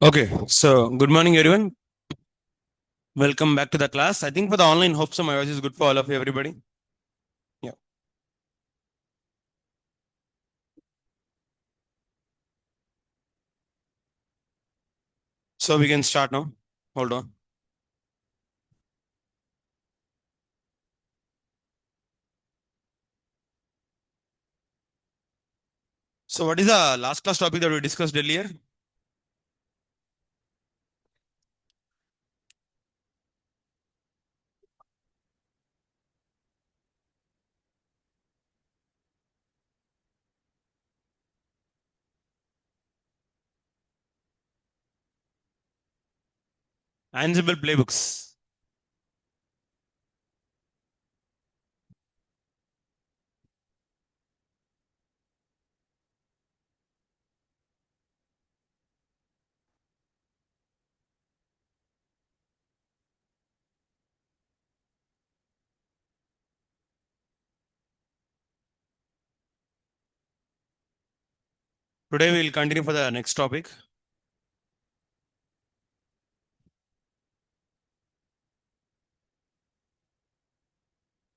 Okay, so good morning, everyone. Welcome back to the class. I think for the online, hope so my voice is good for all of you, everybody. Yeah. So we can start now. Hold on. So what is the last class topic that we discussed earlier? Ansible playbooks. Today we will continue for the next topic.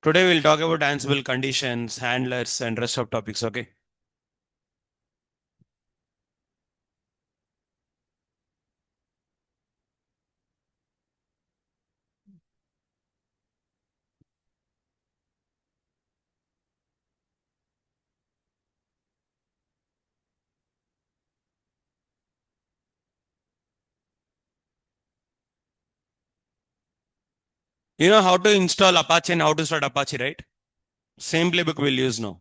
Today we'll talk about Ansible conditions, handlers, and rest of topics. Okay. You know how to install Apache and how to start Apache, right? Same playbook we'll use now.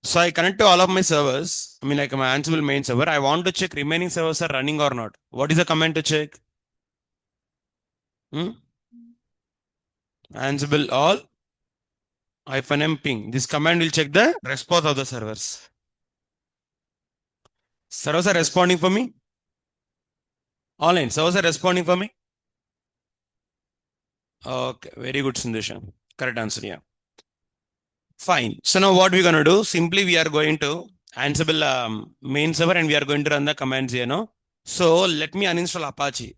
So I connect to all of my servers. I mean, like my Ansible main server. I want to check remaining servers are running or not. What is the command to check? Ansible all -m ping. This command will check the response of the servers. Servers are responding for me. Online servers are responding for me. Okay, very good, Sindhusha. Correct answer. Yeah. Fine. So now what we're gonna do? Simply we are going to Ansible main server and we are going to run the commands here. No. So let me uninstall Apache.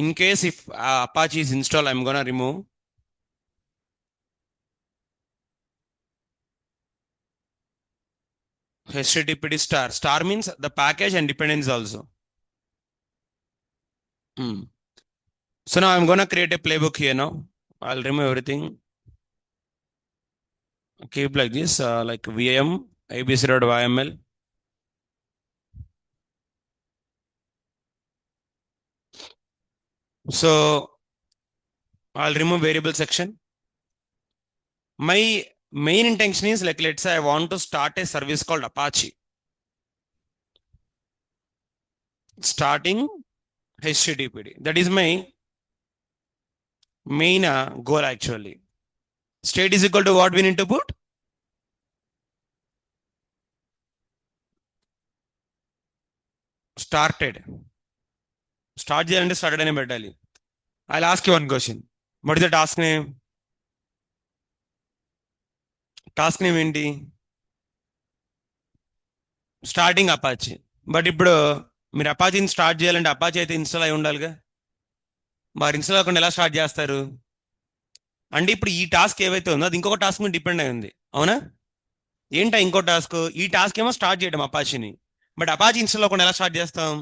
In case if Apache is installed, I'm gonna remove httpd star. Star means the package and dependency also. So now I'm gonna create a playbook here now. I'll remove everything. Keep like this, like VM abc.yml. So I'll remove variable section. My main intention is like, let's say I want to start a service called Apache. Starting HTTPD. That is my main goal actually. State is equal to what we need to put? Started. Start చేయాలంటే started అనే పెట్టాలి. I'll ask you one question. What is the task name? Task name ఏంటి? Starting Apache. But ఇప్పుడు మీరు అపాచీని start చేయాలంటే Apache అయితే install అయి ఉండాలిగా. మరి ఇన్స్టాల్ అవ్వకుండా ఎలా స్టార్ట్ చేస్తారు? అంటే ఇప్పుడు ఈ టాస్క్ ఏవైతే ఉందో అది ఇంకొక టాస్క్ మీద డిపెండ్ అయి ఉంది, అవునా? ఏంటా ఇంకో టాస్క్? ఈ టాస్క్ ఏమో స్టార్ట్ చేయడం అపాచీని. బట్ అపాచీ ఇన్స్టాల్ అవ్వకుండా ఎలా స్టార్ట్ చేస్తాం?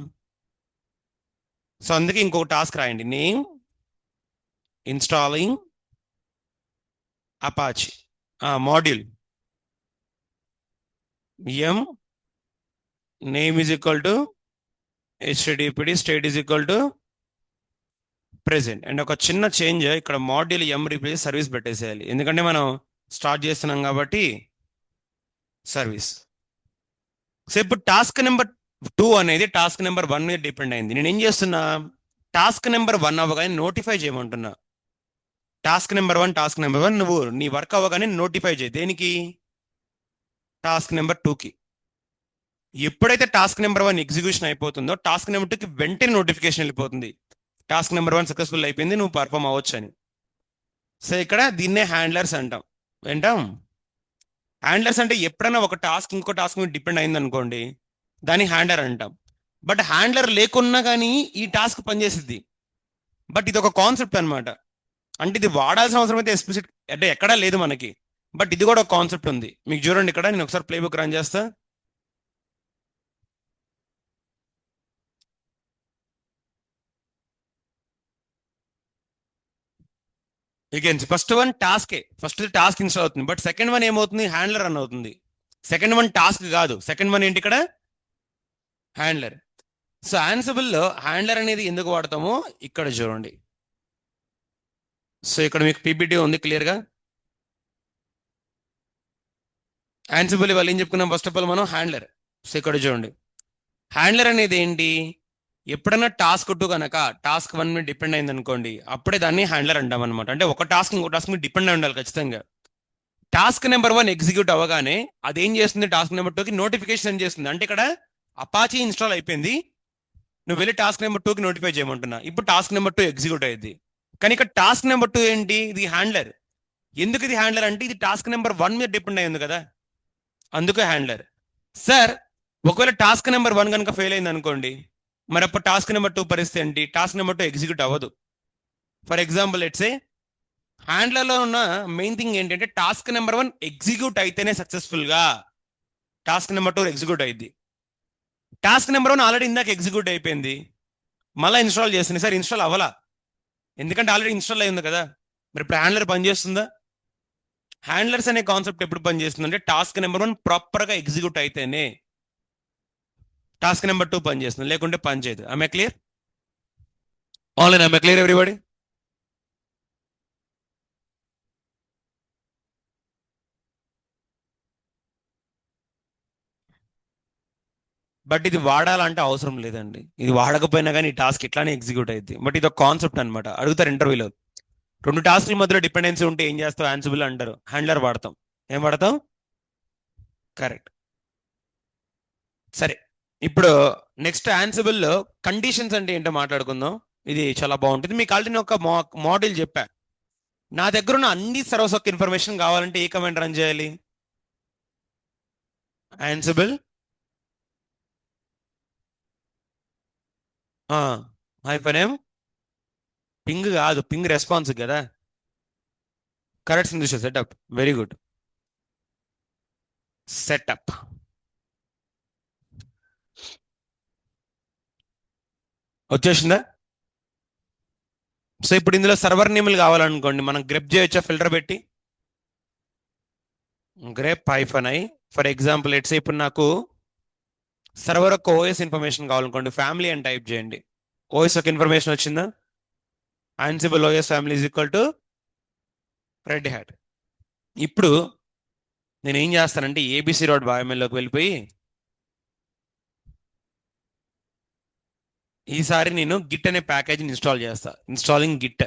సో అందుకే ఇంకొక టాస్క్ రాయండి. Name installing Apache module M name is equal to httpd state is equal to present. And ఒక చిన్న చేంజ్, ఇక్కడ మాడ్యూల్ ఎం రీప్లేస్ సర్వీస్ పెట్టేసేయాలి, ఎందుకంటే మనం స్టార్ట్ చేస్తున్నాం కాబట్టి సర్వీస్. సో ఇప్పుడు టాస్క్ నెంబర్ 2 అనేది టాస్క్ నెంబర్ 1 మీద డిపెండ్ అయింది. నేను ఏం చేస్తున్నా, టాస్క్ నెంబర్ 1 అవ్వగానే నోటిఫై చేయమంటున్నా. టాస్క్ నెంబర్ 1 నువ్వు నీ వర్క్ అవ్వగానే నోటిఫై చేయి. దేనికి? టాస్క్ నెంబర్ 2కి. ఎప్పుడైతే టాస్క్ నెంబర్ 1 ఎగ్జిక్యూషన్ అయిపోతుందో టాస్క్ నెంబర్ 2కి వెంటనే నోటిఫికేషన్ వెళ్ళిపోతుంది, టాస్క్ నెంబర్ 1 సక్సెస్ఫుల్ అయిపోయింది, నువ్వు పర్ఫామ్ అవ్వచ్చు అని. సో ఇక్కడ దీన్నే హ్యాండ్లర్స్ అంటాం. ఏంటాం? హ్యాండ్లర్స్ అంటే ఎప్పుడైనా ఒక టాస్క్ ఇంకో టాస్క్ మీద డిపెండ్ అయింది అనుకోండి, దాన్ని హ్యాండ్లర్ అంటాం. బట్ హ్యాండ్లర్ లేకున్నా కానీ ఈ టాస్క్ పనిచేసిద్ది. బట్ ఇది ఒక కాన్సెప్ట్ అనమాట. అంటే ఇది వాడాల్సిన అవసరం అయితే ఎస్పెసిఫిక్ అంటే ఎక్కడా లేదు మనకి. బట్ ఇది కూడా ఒక కాన్సెప్ట్ ఉంది. మీకు చూడండి, ఇక్కడ నేను ఒకసారి ప్లే బుక్ రన్ చేస్తా. అగైన్ ఫస్ట్ వన్ టాస్కే, ఫస్ట్ టాస్క్ ఇన్స్టాల్ అవుతుంది. బట్ సెకండ్ వన్ ఏమవుతుంది? హ్యాండ్లర్ రన్ అవుతుంది. సెకండ్ వన్ టాస్క్ కాదు, సెకండ్ వన్ ఏంటి ఇక్కడ? హ్యాండ్లర్. సో ఆన్సిబుల్లో హ్యాండ్లర్ అనేది ఎందుకు వాడతామో ఇక్కడ చూడండి. సో ఇక్కడ మీకు పీపీటీ ఉంది క్లియర్గా. ఆన్సిబుల్ వాళ్ళు ఏం చెప్పుకున్నాం? ఫస్ట్ ఆఫ్ ఆల్ మనం హ్యాండ్లర్. సో ఇక్కడ చూడండి, హ్యాండ్లర్ అనేది ఏంటి? ఎప్పుడైనా టాస్క్ 2 కనుక టాస్క్ 1 మీద డిపెండ్ అయింది అనుకోండి, అప్పుడే దాన్ని హ్యాండ్లర్ అంటాం అనమాట. అంటే ఒక టాస్క్ ఇంకో టాస్క్ మీద డిపెండ్ అయి ఉండాలి ఖచ్చితంగా. టాస్క్ నెంబర్ 1 ఎగ్జిక్యూట్ అవ్వగానే అదేం చేస్తుంది? టాస్క్ నెంబర్ 2కి నోటిఫికేషన్ చేస్తుంది. అంటే ఇక్కడ అపాచీ ఇన్స్టాల్ అయిపోయింది, నువ్వు వెళ్ళి టాస్క్ నెంబర్ 2కి నోటిఫై చేయమంటున్నా. ఇప్పుడు టాస్క్ నెంబర్ 2 ఎగ్జిక్యూట్ అయ్యింది. కానీ ఇక్కడ టాస్క్ నెంబర్ 2 ఏంటి? ఇది హ్యాండ్లర్. ఎందుకు ఇది హ్యాండ్లర్ అంటే ఇది టాస్క్ నెంబర్ 1 మీద డిపెండ్ అయ్యింది కదా, అందుకే హ్యాండ్లర్. సార్ ఒకవేళ టాస్క్ నెంబర్ 1 కనుక ఫెయిల్ అయింది అనుకోండి, మరి అప్పుడు టాస్క్ నెంబర్ 2 పరిస్థితి ఏంటి? టాస్క్ నెంబర్ 2 ఎగ్జిక్యూట్ అవ్వదు. ఫర్ ఎగ్జాంపుల్ లెట్స్ సే హ్యాండ్లర్లో ఉన్న మెయిన్ థింగ్ ఏంటంటే టాస్క్ నెంబర్ 1 ఎగ్జిక్యూట్ అయితేనే సక్సెస్ఫుల్గా టాస్క్ నెంబర్ 2 ఎగ్జిక్యూట్ అయింది. టాస్క్ నెంబర్ 1 ఆల్రెడీ ఇందాక ఎగ్జిక్యూట్ అయిపోయింది, మళ్ళీ ఇన్స్టాల్ చేస్తుంది. సార్ ఇన్స్టాల్ అవ్వాలా, ఎందుకంటే ఆల్రెడీ ఇన్స్టాల్ అయింది కదా. మరి ఇప్పుడు హ్యాండ్లర్ పనిచేస్తుందా? హ్యాండ్లర్స్ అనే కాన్సెప్ట్ ఎప్పుడు పనిచేస్తుంది అంటే టాస్క్ నెంబర్ 1 ప్రాపర్గా ఎగ్జిక్యూట్ అయితేనే టాస్క్ నెంబర్ 2 పనిచేస్తుంది, లేకుంటే పనిచేయదు. I clear? Online I clear everybody? But ఇది వాడాలంటే అవసరం లేదండి. ఇది వాడకపోయినా కానీ ఈ టాస్క్ ఇట్లానే ఎగ్జిక్యూట్ అయింది. బట్ ఇది ఒక కాన్సెప్ట్ అనమాట. అడుగుతారు ఇంటర్వ్యూలో, 2 టాస్క్ల మధ్యలో డిపెండెన్సీ ఉంటే ఏం చేస్తావు? ఆన్సిబుల్ అంటారు. హ్యాండ్లర్ వాడతాం. ఏం వాడతాం? కరెక్ట్. సరే, ఇప్పుడు నెక్స్ట్ ఆన్సిబుల్లో కండిషన్స్ అంటే ఏంటో మాట్లాడుకుందాం. ఇది చాలా బాగుంటుంది. మీకు ఆల్రెడీ ఒక మోడల్ చెప్పా. నా దగ్గర ఉన్న అన్ని సర్వర్స్ యొక్క ఇన్ఫర్మేషన్ కావాలంటే ఏ కమాండ్ రన్ చేయాలి? ఆన్సిబుల్ హైఫన్ పింగ్ కాదు, పింగ్ రెస్పాన్స్ కదా. Correct Sindhusha, setup. Very good. Setup. వచ్చేసిందా? సో ఇప్పుడు ఇందులో సర్వర్ నేమ్లు కావాలనుకోండి, మనం గ్రెప్ చేయొచ్చా ఫిల్టర్ పెట్టి? Grep hyphen I. For example let's say ఇప్పుడు నాకు సర్వర్ యొక్క ఓఎస్ ఇన్ఫర్మేషన్ కావాలనుకోండి, ఫ్యామిలీ అని టైప్ చేయండి. ఓఎస్ యొక్క ఇన్ఫర్మేషన్ వచ్చిందా? ఆన్సిబుల్ OS family is equal to red hat. ఇప్పుడు నేను ఏం చేస్తానంటే abc.ymlలోకి వెళ్ళిపోయి ఈసారి నేను గిట్ అనే ప్యాకేజీని ఇన్స్టాల్ చేస్తా. Installing Git.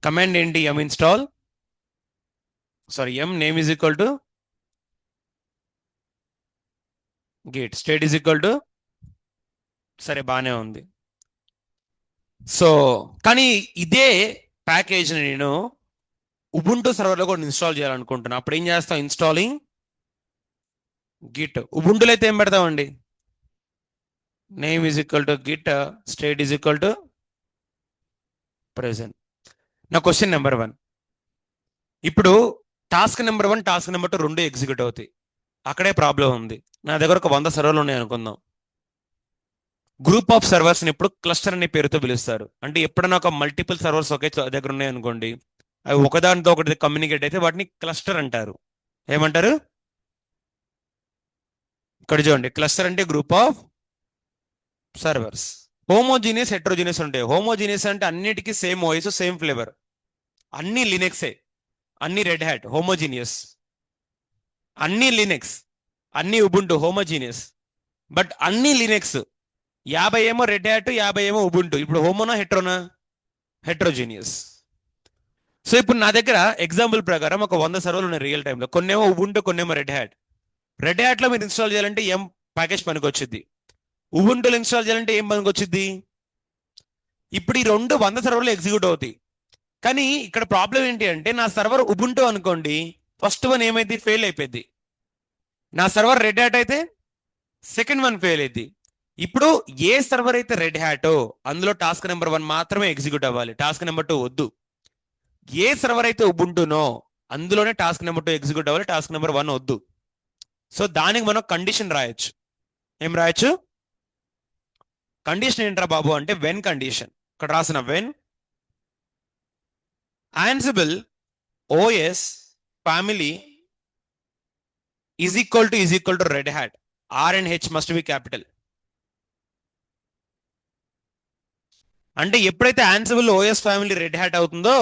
కమాండ్ ఏంటి? ఎం install, sorry M name is equal to Git, state is equal to, సరే బాగానే ఉంది. సో కానీ ఇదే ప్యాకేజ్ని నేను ఉబుంటూ సర్వర్లో కూడా ఇన్స్టాల్ చేయాలనుకుంటున్నా. అప్పుడు ఏం చేస్తాం? Installing Git. ఉబుంటూలో అయితే ఏం పెడతామండి? Name is equal to Git, state is equal to present. నా క్వశ్చన్ నెంబర్ 1, ఇప్పుడు టాస్క్ నెంబర్ 1 టాస్క్ నెంబర్ 2 రెండు ఎగ్జిక్యూట్ అవుతాయి. అక్కడే ప్రాబ్లం ఉంది. నా దగ్గర ఒక 100 సర్వర్లు ఉన్నాయి అనుకుందాం. గ్రూప్ ఆఫ్ సర్వర్స్ని ఇప్పుడు క్లస్టర్ అనే పేరుతో పిలుస్తారు. అంటే ఎప్పుడైనా ఒక మల్టిపుల్ సర్వర్స్ ఒకే దగ్గర ఉన్నాయి అనుకోండి, అవి ఒకదానితో ఒకటి కమ్యూనికేట్ అయితే వాటిని క్లస్టర్ అంటారు. ఏమంటారు? ఇక్కడ చూడండి, క్లస్టర్ అంటే group of servers. Homogeneous, heterogeneous ఉంటాయి. హోమోజీనియస్ అంటే అన్నిటికీ సేమ్ వాయిస్, సేమ్ ఫ్లేవర్, అన్ని లినక్సే, అన్ని రెడ్ హ్యాట్. హోమోజీనియస్ అన్ని లినక్స్, అన్ని ఉబుంటు, హోమోజీనియస్. బట్ అన్ని లినక్స్ 50 ఏమో రెడ్ హ్యాట్, 50 ఏమో ఉబుంటు. ఇప్పుడు హోమోనా హెట్రోనా? హెట్రోజీనియస్. సో ఇప్పుడు నా దగ్గర ఎగ్జాంపుల్ ప్రకారం ఒక 100 సర్వర్లు ఉన్నాయి రియల్ టైంలో. కొన్నేమో ఉబుంటు, కొన్నేమో రెడ్ హ్యాట్. రెడ్ హ్యాట్లో మీరు ఇన్స్టాల్ చేయాలంటే ఏం ప్యాకేజ్ పనికి వచ్చింది? ఉబుంటులో ఇన్స్టాల్ చేయాలంటే ఏం పనికి వచ్చింది? ఇప్పుడు ఈ రెండు 100 సర్వర్లు ఎగ్జిక్యూట్ అవుతాయి. కానీ ఇక్కడ ప్రాబ్లం ఏంటి అంటే నా సర్వర్ ఉబుంటూ అనుకోండి, ఫస్ట్ వన్ ఏమైంది, ఫెయిల్ అయిపోయింది. నా సర్వర్ రెడ్ హ్యాట్ అయితే సెకండ్ వన్ ఫెయిల్ అయింది. ఇప్పుడు ఏ సర్వర్ అయితే రెడ్ హ్యాటో అందులో టాస్క్ నెంబర్ 1 మాత్రమే ఎగ్జిక్యూట్ అవ్వాలి, టాస్క్ నెంబర్ 2 వద్దు. ఏ సర్వర్ అయితే ఉబుంటునో అందులోనే టాస్క్ నెంబర్ 2 ఎగ్జిక్యూట్ అవ్వాలి, టాస్క్ నెంబర్ 1 వద్దు. సో దానికి మనం కండిషన్ రాయొచ్చు. ఏం రాయొచ్చు? కండిషన్ ఏంట్రా బాబు అంటే వెన్ కండిషన్. ఇక్కడ రాసిన when Ansible OS family is equal to Red Hat. R and H must be capital. అంటే ఎప్పుడైతే Ansible OS family Red Hat అవుతుందో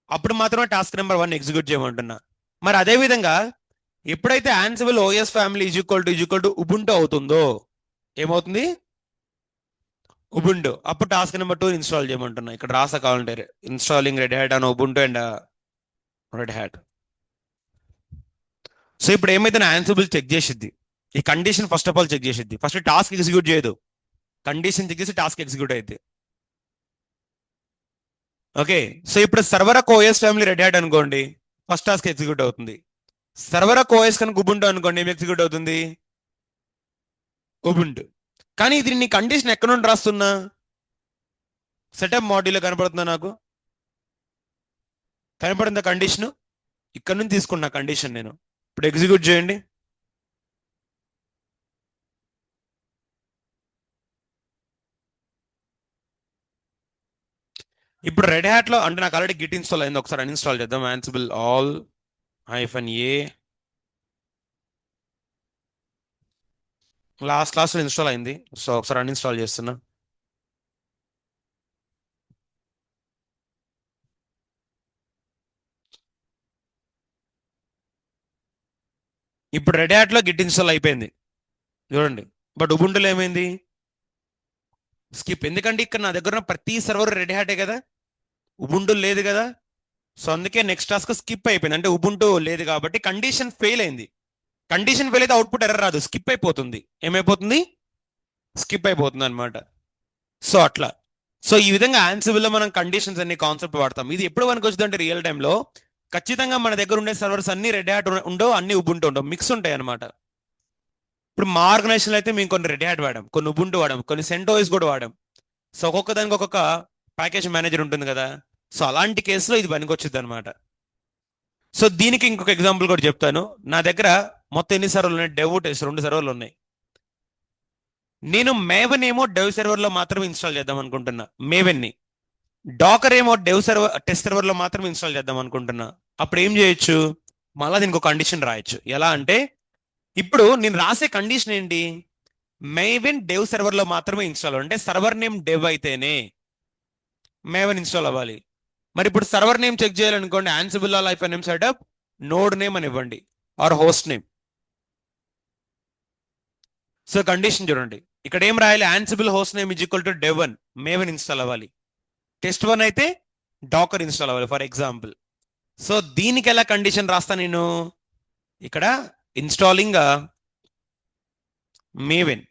అప్పుడు మాత్రమే టాస్క్ నెంబర్ 1 ఎగ్జిక్యూట్ చేయమంటున్నా. మరి అదే విధంగా ఎప్పుడైతే Ansible OS family is equal to Ubuntu అవుతుందో ఏమవుతుంది? ఉబుంటు. అప్పుడు టాస్క్ నెంబర్ 2 ఇన్స్టాల్ చేయమంటున్నా. ఇక్కడ రాసా కావాలంటే ఇన్స్టాలింగ్ రెడ్ హ్యాట్ అని Ubuntu and Red Hat. So ఇప్పుడు ఏమైతే Ansible చెక్ చేసిద్ది, ఈ condition first of all check చేసిద్ది. ఫస్ట్ టాస్క్ ఎగ్జిక్యూట్ చేయదు, కండిషన్ చెక్ చేసి టాస్క్ ఎగ్జిక్యూట్ అయింది. ఓకే, సో ఇప్పుడు server OS family Red Hat అనుకోండి, ఫస్ట్ టాస్క్ ఎగ్జిక్యూట్ అవుతుంది. సర్వర్ ఓఎస్ కనుక ఉబుంటు అనుకోండి, ఏం ఎగ్జిక్యూట్ అవుతుంది? ఉబుంటు. కానీ ఇది నీ కండిషన్ ఎక్కడ నుండి రాస్తున్నా? సెటప్ మాడ్యూల్ కనపడుతుందా? నాకు కనపడిందా కండిషన్? ఇక్కడ నుంచి తీసుకున్నా కండిషన్ నేను. ఇప్పుడు ఎగ్జిక్యూట్ చేయండి. ఇప్పుడు రెడ్ హ్యాట్ లో అంటే నాకు ఆల్రెడీ గిట్ ఇన్స్టాల్ అయింది, ఒకసారి అన్ఇన్స్టాల్ చేద్దాం. Ansible all -a లాస్ట్ క్లాస్లో ఇన్స్టాల్ అయింది, సో ఒకసారి అన్ఇన్స్టాల్ చేస్తున్నా. ఇప్పుడు రెడ్ హ్యాట్ లో గిట్ ఇన్స్టాల్ అయిపోయింది చూడండి. బట్ ఉబుంటులో ఏమైంది? స్కిప్. ఎందుకంటే ఇక్కడ నా దగ్గర ఉన్న ప్రతి సర్వర్ రెడ్ హ్యాటే కదా, ఉబుంటు లేదు కదా. సో అందుకే నెక్స్ట్ టాస్క్ స్కిప్ అయిపోయింది, అంటే ఉబుంటు లేదు కాబట్టి కండిషన్ ఫెయిల్ అయింది. కండిషన్ ఫెయిల్ అయితే అవుట్పుట్ ఎర్రర్ రాదు, స్కిప్ అయిపోతుంది. ఏమైపోతుంది? స్కిప్ అయిపోతుంది అనమాట. సో అట్లా. సో ఈ విధంగా Ansible లో మనం కండిషన్స్ అన్ని కాన్సెప్ట్ వాడతాం. ఇది ఎప్పుడు మనకు వచ్చింది అంటే రియల్ టైంలో ఖచ్చితంగా మన దగ్గర ఉండే సర్వర్స్ అన్ని రెడ్ హ్యాట్ ఉండవు, అన్ని ఉబుంటు ఉండవు, మిక్స్ ఉంటాయి అనమాట. ఇప్పుడు మా ఆర్గనైజేషన్ అయితే మేము కొన్ని రెడ్ హ్యాట్ వాడాం, కొన్ని ఉబుంటు వాడాం, కొన్ని CentOS కూడా వాడాం. సో ఒక్కొక్క దానికి ఒక్కొక్క ప్యాకేజ్ మేనేజర్ ఉంటుంది కదా. సో అలాంటి కేసులో ఇది పనికొచ్చింది అనమాట. సో దీనికి ఇంకొక ఎగ్జాంపుల్ కూడా చెప్తాను. నా దగ్గర మొత్తం ఎన్ని సర్వర్లు ఉన్నాయి? డెవ్ టెస్ట్ 2 సర్వర్లు ఉన్నాయి. నేను మేవెన్ ఏమో డెవ్ సర్వర్ లో మాత్రమే ఇన్స్టాల్ చేద్దాం అనుకుంటున్నా, మేవెన్ ని. డాకర్ ఏమో డెవ్ సర్వర్ టెస్ట్ సర్వర్ లో మాత్రమే ఇన్స్టాల్ చేద్దాం అనుకుంటున్నా. అప్పుడు ఏం చేయొచ్చు? మళ్ళీ దీనికి ఒక కండిషన్ రాయొచ్చు. ఎలా అంటే ఇప్పుడు నేను రాసే కండిషన్ ఏంటి? మేవెన్ డెవ్ సర్వర్ లో మాత్రమే ఇన్స్టాల్, అంటే సర్వర్ నేమ్ డెవ్ అయితేనే మేవెన్ ఇన్స్టాల్ అవ్వాలి. మరి ఇప్పుడు సర్వర్ నేమ్ చెక్ చేయాలనుకోండి, Ansible -m setup node name అని ఇవ్వండి, or host name. So condition చూడండి, ఇక్కడ ఏం రాయాలి? Ansible host name = dev1, Maven install అవ్వాలి. టెస్ట్ 1 అయితే డాకర్ ఇన్స్టాల్ అవ్వాలి ఫర్ ఎగ్జాంపుల్. సో దీనికి ఎలా కండిషన్ రాస్తా నేను? ఇక్కడ installing Maven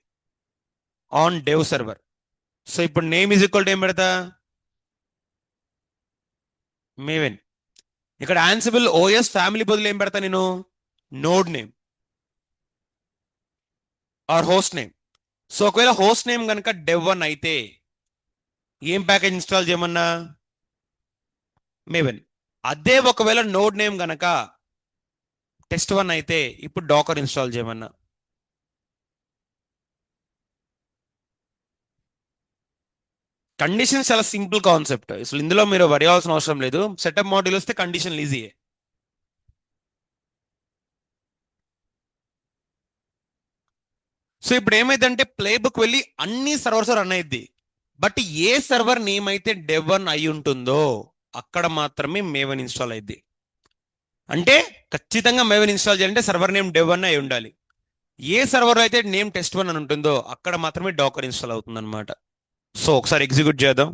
on dev server. So ఇప్పుడు నేమ్ = ఏం పెడతా? మేవెన్. ఇక్కడ Ansible OS ఫ్యామిలీ బదులు ఏం పెడతా నేను? Node name or host name. So ఒకవేళ హోస్ట్ నేమ్ కనుక dev1 అయితే ఏం ప్యాకేజ్ ఇన్స్టాల్ చేయమన్నా? మేవెన్. అదే ఒకవేళ నోడ్ నేమ్ గనక టెస్ట్ 1 అయితే ఇప్పుడు డాకర్ ఇన్స్టాల్ చేయమన్నా. కండిషన్ చాలా సింపుల్ కాన్సెప్ట్, అసలు ఇందులో మీరు వరి అవ్వాల్సిన అవసరం లేదు. సెటప్ మాడ్యూల్ వస్తే కండిషన్ ఈజీయే. సో ఇప్పుడు ఏమైందంటే ప్లేబుక్ వెళ్ళి అన్ని సర్వర్స్ రన్ అయ్యిద్ది, బట్ ఏ సర్వర్ నేమ్ అయితే dev1 అయి ఉంటుందో అక్కడ మాత్రమే మేవెన్ ఇన్స్టాల్ అయ్యిద్ది. అంటే ఖచ్చితంగా మేవెన్ ఇన్స్టాల్ చేయాలంటే సర్వర్ నేమ్ dev1 అయి ఉండాలి. ఏ సర్వర్ అయితే నేమ్ test1 అని ఉంటుందో అక్కడ మాత్రమే డాకర్ ఇన్స్టాల్ అవుతుంది అనమాట. సో ఒకసారి ఎగ్జిక్యూట్ చేద్దాం.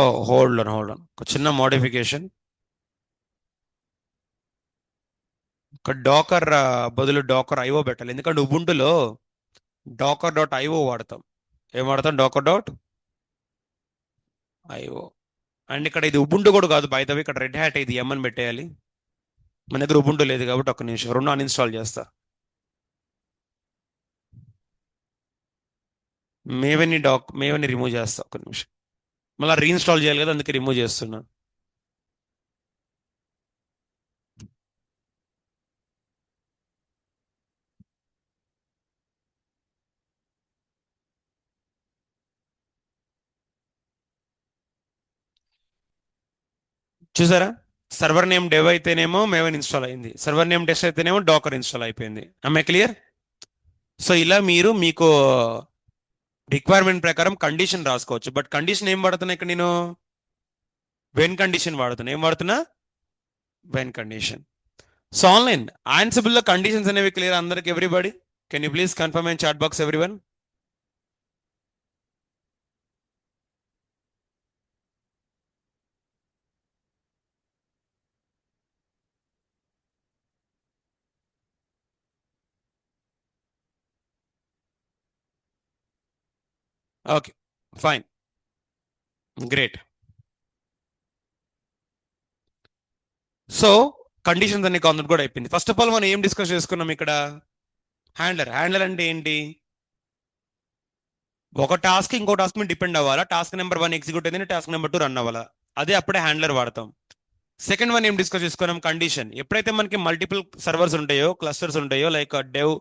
ఓ, హోల్డ్ ఆన్ ఒక చిన్న మోడిఫికేషన్. ఒక డాకర్ బదులు డాకర్ ఐఓ పెట్టాలి, ఎందుకంటే ఉబుంటులో డాకర్.io వాడతాం. ఏం వాడతాం? డాకర్.io. అండ్ ఇక్కడ ఇది ఉబుంటు కూడా కాదు బై ద వే, ఇక్కడ రెడ్ హ్యాట్ ఇది అని పెట్టేయాలి. మన దగ్గర ఉబుంటు లేదు కాబట్టి ఒక్క నిమిషం రెండు అన్ఇన్స్టాల్ చేస్తా. మేవని రిమూవ్ చేస్తా ఒక నిమిషం. మళ్ళీ రీఇన్స్టాల్ చేయాలి కదా, అందుకే రిమూవ్ చేస్తున్నా. చూసారా? సర్వర్ నేమ్ డెవ్ అయితేనేమో మేవన్ ఇన్స్టాల్ అయింది, సర్వర్ నేమ్ డెస్ అయితేనేమో డాకర్ ఇన్స్టాల్ అయిపోయింది. I clear? సో ఇలా మీరు మీకు రిక్వైర్మెంట్ ప్రకారం కండిషన్ రాసుకోవచ్చు. బట్ కండిషన్ ఏం వాడుతున్నా ఇక్కడ నేను? వెన్ కండిషన్ వాడుతున్నా. ఏం వాడుతున్నా? When condition. So online Ansible లో కండిషన్స్ అనేవి క్లియర్ అందరికి? Everybody can you please confirm in chat box everyone? Okay, fine, great. So conditions అన్ని కాన్సెప్ట్ కూడా అయిపోయింది. ఫస్ట్ ఆఫ్ ఆల్ మనం ఏం డిస్కస్ చేసుకున్నాం ఇక్కడ? హ్యాండ్లర్ అంటే ఏంటి? ఒక టాస్క్ ఇంకో టాస్క్ మీద డిపెండ్ అవ్వాలా, టాస్క్ నెంబర్ 1 ఎగ్జిక్యూట్ అయింది, టాస్క్ నెంబర్ 2 రన్ అవ్వాలా, అదే అప్పుడే హ్యాండ్లర్ వాడతాం. సెకండ్ వన్ ఏం డిస్కస్ చేసుకున్నాం? కండిషన్. ఎప్పుడైతే మనకి మల్టిపుల్ సర్వర్స్ ఉంటాయో, క్లస్టర్స్ ఉంటాయో, లైక్ డెవ్,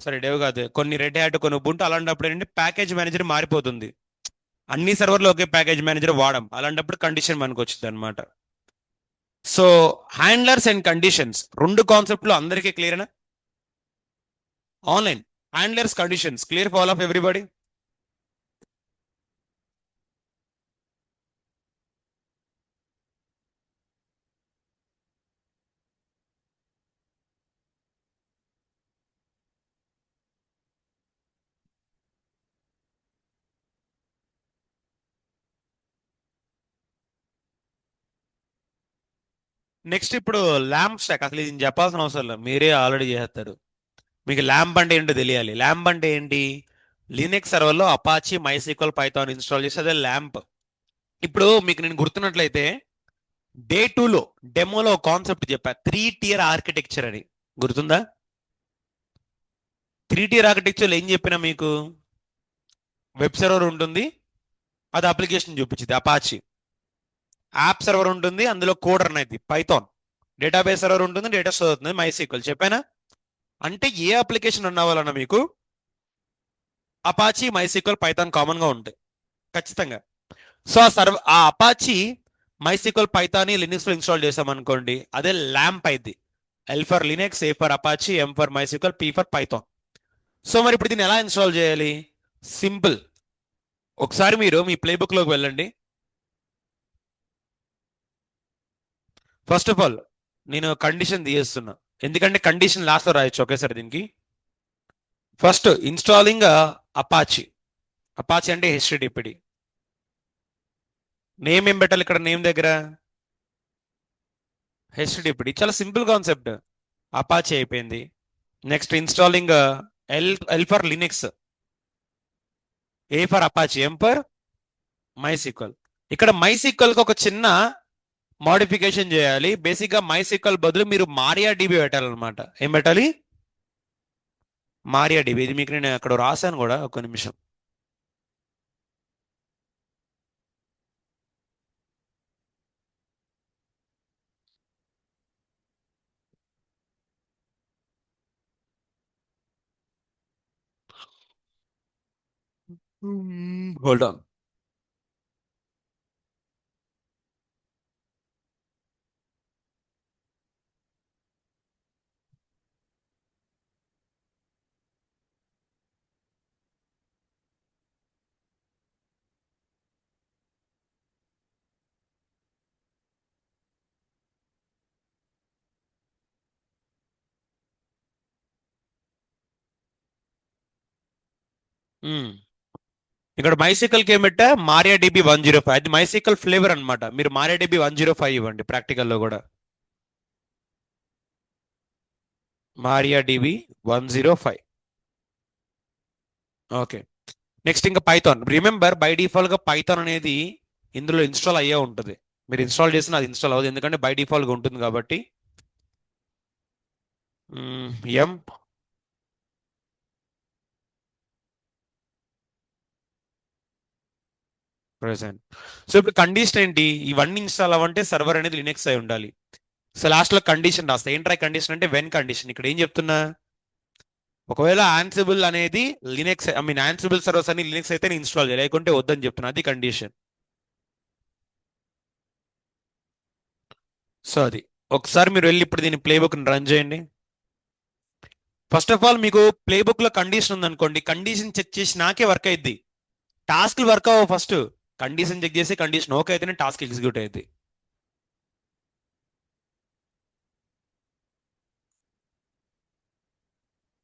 సారీ డెవ్ కాదు, కొన్ని రెడ్ హ్యాట్ కొన్ని ubuntu, అలాంటప్పుడు ఏంటంటే ప్యాకేజ్ మేనేజర్ మారిపోతుంది. అన్ని సర్వర్లు ఒకే ప్యాకేజ్ మేనేజర్ వాడం, అలాంటప్పుడు కండిషన్ మనకు వచ్చింది అనమాట. సో హ్యాండ్లర్స్ అండ్ కండిషన్స్ రెండు కాన్సెప్ట్లు అందరికీ క్లియర్నా? Online handlers conditions clear for all of everybody? Next ఇప్పుడు ల్యాంప్ స్టాక్, అసలు ఇది చెప్పాల్సిన అవసరం లేదు, మీరే ఆల్రెడీ చేస్తారు. మీకు ల్యాంప్ అంటే ఏంటో తెలియాలి. ల్యాంప్ అంటే ఏంటి? లినక్స్ సర్వర్లో అపాచీ మైసీక్వల్ పైథాన్ ఇన్స్టాల్ చేసి అదే ల్యాంప్. ఇప్పుడు మీకు నేను గుర్తున్నట్లయితే డే 2లో డెమోలో కాన్సెప్ట్ చెప్పా, 3 tier ఆర్కిటెక్చర్ అని. గుర్తుందా? 3 tier ఆర్కిటెక్చర్ ఏం చెప్పినా మీకు? వెబ్ సర్వర్ ఉంటుంది, అది అప్లికేషన్ చూపించింది అపాచీ. యాప్ సర్వర్ ఉంటుంది, అందులో కోడర్ అనేది పైథాన్. డేటాబేస్ సర్వర్ ఉంటుంది, డేటా స్టోర్ అవుతుంది మైసీక్వల్. చెప్పానా? అంటే ఏ అప్లికేషన్ ఉన్న వాళ్ళన్నా మీకు అపాచీ మైసీక్వల్ పైథాన్ కామన్ గా ఉంటాయి ఖచ్చితంగా. సో ఆ అపాచీ మైసీక్వల్ పైథాన్ లినక్స్ లో ఇన్స్టాల్ చేసాం అనుకోండి, అదే ల్యాంప్ అయింది. L for Linux, A for Apache, M for MySQL, P for Python. So మరి ఇప్పుడు దీన్ని ఎలా ఇన్స్టాల్ చేయాలి? సింపుల్. ఒకసారి మీరు మీ ప్లేబుక్ లోకి వెళ్ళండి. ఫస్ట్ ఆఫ్ ఆల్ నేను కండిషన్ తీయేస్తున్నా, ఎందుకంటే కండిషన్ లాస్ట్ లో రాయొచ్చు ఒకేసారి దీనికి. First installing Apache. అపాచీ అంటే హెచ్టిటిపిడి. నేమ్ ఏం పెట్టాలి ఇక్కడ? నేమ్ దగ్గర హెచ్టిటిపిడి, చాలా సింపుల్ కాన్సెప్ట్. అపాచీ అయిపోయింది. Next installing L for Linux, A for Apache, M for MySQL. ఇక్కడ మైసీక్వల్ కి ఒక చిన్న మోడిఫికేషన్ చేయాలి. బేసిక్ గా మైసీక్వల్ బదులు మీరు మారియా డిబి పెట్టాలన్నమాట. ఏం పెట్టాలి? Maria dB. ఇది మీకు నేను అక్కడ రాశాను కూడా, ఒక నిమిషం. Hold on. ఇక్కడ MySQL కి ఏమిటా MariaDB 105, అది MySQL ఫ్లేవర్ అన్నమాట. మీరు MariaDB 105 ఇవ్వండి ప్రాక్టికల్లో కూడా. MariaDB 105. ఓకే. నెక్స్ట్ ఇంకా పైథాన్. రిమెంబర్ బై డిఫాల్ట్ గా పైథాన్ అనేది ఇందులో ఇన్స్టాల్ అయ్యే ఉంటుంది. మీరు ఇన్స్టాల్ చేసిన అది ఇన్స్టాల్ అవ్వదు, ఎందుకంటే బై డిఫాల్ట్ గా ఉంటుంది కాబట్టి. ఎం ప్రెసెంట్. సో ఇప్పుడు కండిషన్ ఏంటి? ఇవన్నీ ఇన్స్టాల్ అవ్వంటే సర్వర్ అనేది లినక్స్ అయి ఉండాలి. సో లాస్ట్ లో కండిషన్ రాస్తా. ఏంట్రా కండిషన్ అంటే వెన్ కండిషన్. ఇక్కడ ఏం చెప్తున్నా, ఒకవేళ ఆన్సిబుల్ అనేది లినక్స్, ఐ మీన్ ఆన్సిబుల్ సర్వర్స్ అని లినక్స్ అయితే ఇన్స్టాల్ చేయాలి, లేకుంటే వద్దని చెప్తున్నా. అది కండిషన్. సో అది ఒకసారి మీరు వెళ్ళి ఇప్పుడు దీని ప్లేబుక్ రన్ చేయండి. ఫస్ట్ ఆఫ్ ఆల్ మీకు ప్లేబుక్ లో కండిషన్ ఉందనుకోండి, కండిషన్ చెక్ చేసి నాకే వర్క్ అయింది. టాస్క్లు వర్క్ అవ్వవు. ఫస్ట్ కండిషన్ చెక్ చేసి కండిషన్ ఓకే అయితేనే టాస్క్ ఎగ్జిక్యూట్ అయింది.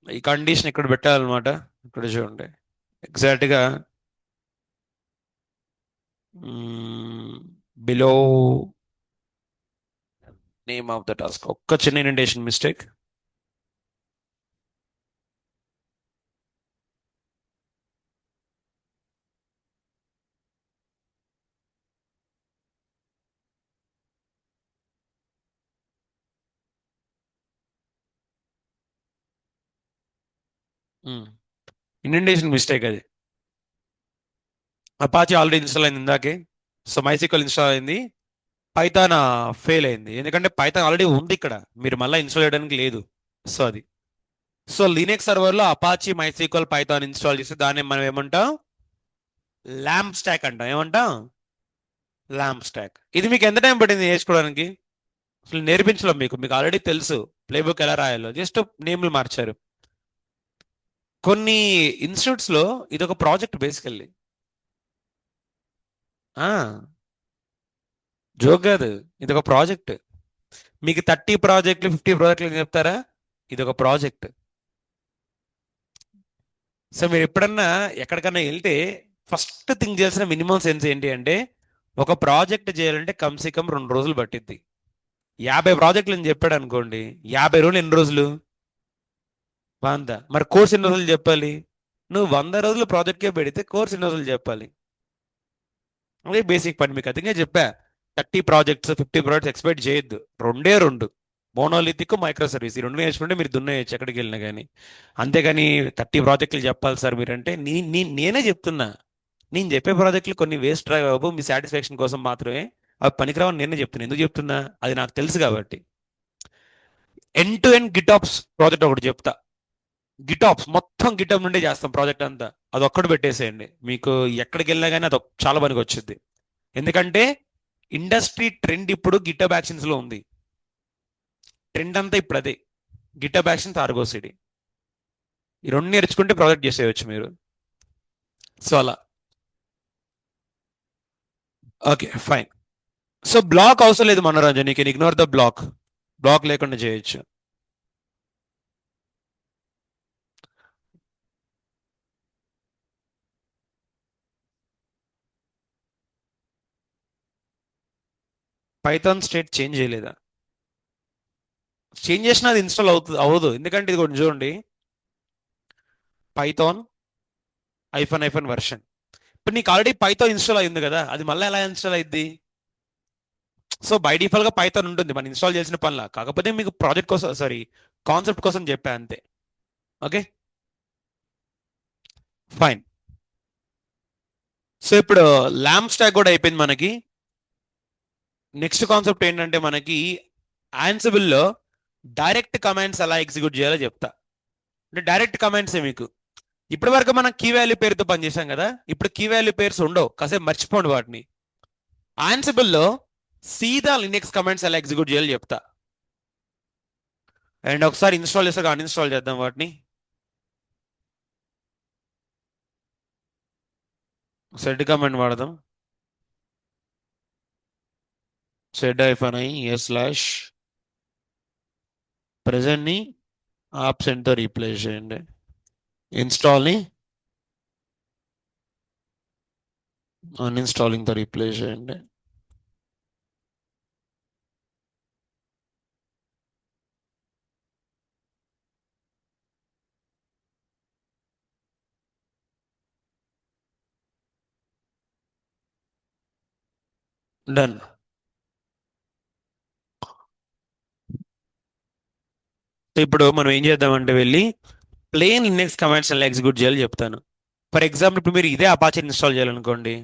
ఈ కండిషన్ ఇక్కడ పెట్టాలన్నమాట. ఇక్కడ చూడండి ఎగ్జాక్ట్ గా below name of the task ఒక్క చిన్న ఇండెంటేషన్ మిస్టేక్. ఇండెంటేషన్ మిస్టేక్ అది. అపాచీ ఆల్రెడీ ఇన్స్టాల్ అయింది ఇందాకే. సో MySQL ఇన్స్టాల్ అయింది. పైథాన్ ఫెయిల్ అయింది, ఎందుకంటే పైథాన్ ఆల్రెడీ ఉంది ఇక్కడ, మీరు మళ్ళీ ఇన్స్టాల్ చేయడానికి లేదు. సో అది. సో లినక్స్ సర్వర్లో అపాచీ MySQL పైథాన్ ఇన్స్టాల్ చేస్తే దాన్ని మనం ఏమంటాం, ల్యాంప్ స్టాక్ అంటాం. ఏమంటాం? LAMP stack. ఇది మీకు ఎంత టైం పట్టింది నేర్చుకోవడానికి? అసలు నేర్పించడం మీకు మీకు ఆల్రెడీ తెలుసు ప్లేబుక్ ఎలా రాయాలో, జస్ట్ నేమ్లు మార్చారు. కొన్ని ఇన్స్టిట్యూట్స్ లో ఇది ఒక ప్రాజెక్ట్ బేసికల్లీ. జోక్ కాదు, ఇది ఒక ప్రాజెక్ట్. మీకు 30 ప్రాజెక్టులు 50 ప్రాజెక్టులు చెప్తారా? ఇది ఒక ప్రాజెక్ట్. సో మీరు ఎప్పుడన్నా ఎక్కడికన్నా వెళ్తే ఫస్ట్ థింగ్ చేయాల్సిన మినిమం సెన్స్ ఏంటి అంటే, ఒక ప్రాజెక్ట్ చేయాలంటే కమ్సే కమ్ 2 రోజులు పట్టిద్ది. 50 ప్రాజెక్టులు అని చెప్పాడు అనుకోండి, 50 రోజులు ఎన్ని రోజులు? 100. మరి కోర్స్ ఎన్ని రోజులు చెప్పాలి? నువ్వు 100 రోజులు ప్రాజెక్ట్కే పెడితే కోర్స్ ఎన్ని రోజులు చెప్పాలి? అదే బేసిక్ పని. మీకు అదిగా చెప్పా, 30 ప్రాజెక్ట్స్ 50 ప్రాజెక్ట్స్ ఎక్స్పెక్ట్ చేయొద్దు. రెండే రెండు, మోనోలిథిక్, మైక్రో సర్వీస్. ఈ రెండు నేర్చుకుంటే మీరు దున్నేయచ్చు ఎక్కడికి వెళ్ళినా కానీ. అంతేగాని 30 ప్రాజెక్టులు చెప్పాలి సార్ మీరంటే, నేనే చెప్తున్నా. నేను చెప్పే ప్రాజెక్టులు కొన్ని వేస్ట్ డ్రైవ్ అవ్వవు, మీ సాటిస్ఫాక్షన్ కోసం మాత్రమే. అవి పనికిరావని నేనే చెప్తున్నా. ఎందుకు చెప్తున్నా? అది నాకు తెలుసు కాబట్టి. ఎండ్ టు ఎండ్ గిటాప్స్ ప్రాజెక్ట్ ఒకటి చెప్తా. గిటాప్స్ మొత్తం గిటాప్ నుండే చేస్తాం ప్రాజెక్ట్ అంతా. అది ఒక్కటి పెట్టేసేయండి, మీకు ఎక్కడికి వెళ్ళినా కానీ అది చాలా పనికి వచ్చింది. ఎందుకంటే ఇండస్ట్రీ ట్రెండ్ ఇప్పుడు గిటబ్ యాక్షన్స్ లో ఉంది. ట్రెండ్ అంతా ఇప్పుడు అదే, గిటబ్ యాక్షన్స్, ఆర్గో సిటీ. ఈ రెండు నేర్చుకుంటే ప్రాజెక్ట్ చేసేయచ్చు మీరు. సో అలా. Okay fine. సో బ్లాక్ అవసరం లేదు Manoranjan, you can ignore the block. Block లేకుండా చేయొచ్చు. పైథాన్ స్టేట్ చేంజ్ చేయలేదా? చేంజ్ చేసినా అది ఇన్స్టాల్ అవుతుంది అవ్వదు, ఎందుకంటే ఇది కొంచెం చూడండి, పైథాన్ ఐఫన్ వర్షన్. ఇప్పుడు నీకు ఆల్రెడీ పైథాన్ ఇన్స్టాల్ అయింది కదా, అది మళ్ళీ ఎలా ఇన్స్టాల్ అయింది? సో బై డిఫాల్ట్ గా పైథాన్ ఉంటుంది మనం ఇన్స్టాల్ చేసిన పనిలా, కాకపోతే మీకు ప్రాజెక్ట్ కోసం, సారీ కాన్సెప్ట్ కోసం చెప్పా అంతే. Okay fine. సో ఇప్పుడు ల్యాంప్ స్టాక్ కూడా అయిపోయింది మనకి. నెక్స్ట్ కాన్సెప్ట్ ఏంటంటే మనకి Ansible లో డైరెక్ట్ కమాండ్స్ ఎలా ఎగ్జిక్యూట్ చేయాలో చెప్తా. అంటే డైరెక్ట్ కమాండ్సే మీకు. ఇప్పటి వరకు మనం కీ వాల్యూ పేరుతో పనిచేసాం కదా, ఇప్పుడు కీ వాల్యూ పేర్స్ ఉండవు, కాసేపు మర్చిపోండి వాటిని. Ansible లో సీదా లినక్స్ కమాండ్స్ ఎలా ఎగ్జిక్యూట్ చేయాలో చెప్తా. అండ్ ఒకసారి ఇన్స్టాల్ చేసాక అన్ఇన్స్టాల్ చేద్దాం వాటిని. సెడ్ కమాండ్ వాడదాం. సెడ్ -i / ప్రెజెంట్ ని ఆబ్సెంట్ తో రీప్లేస్ చేయండి. ఇన్స్టాల్ ని అన్ఇన్స్టాలింగ్ తో రీప్లేస్ చేయండి. డన్. ఇప్పుడు మనం ఏం చేద్దామంటే వెళ్ళి ప్లేన్ లినక్స్ కమాండ్స్ ఎలా ఎగ్జిక్యూట్ చేయాలో చెప్తాను. ఫర్ ఎగ్జాంపుల్ ఇప్పుడు మీరు ఇదే అపాచీ ఇన్స్టాల్ చేయాలనుకోండి,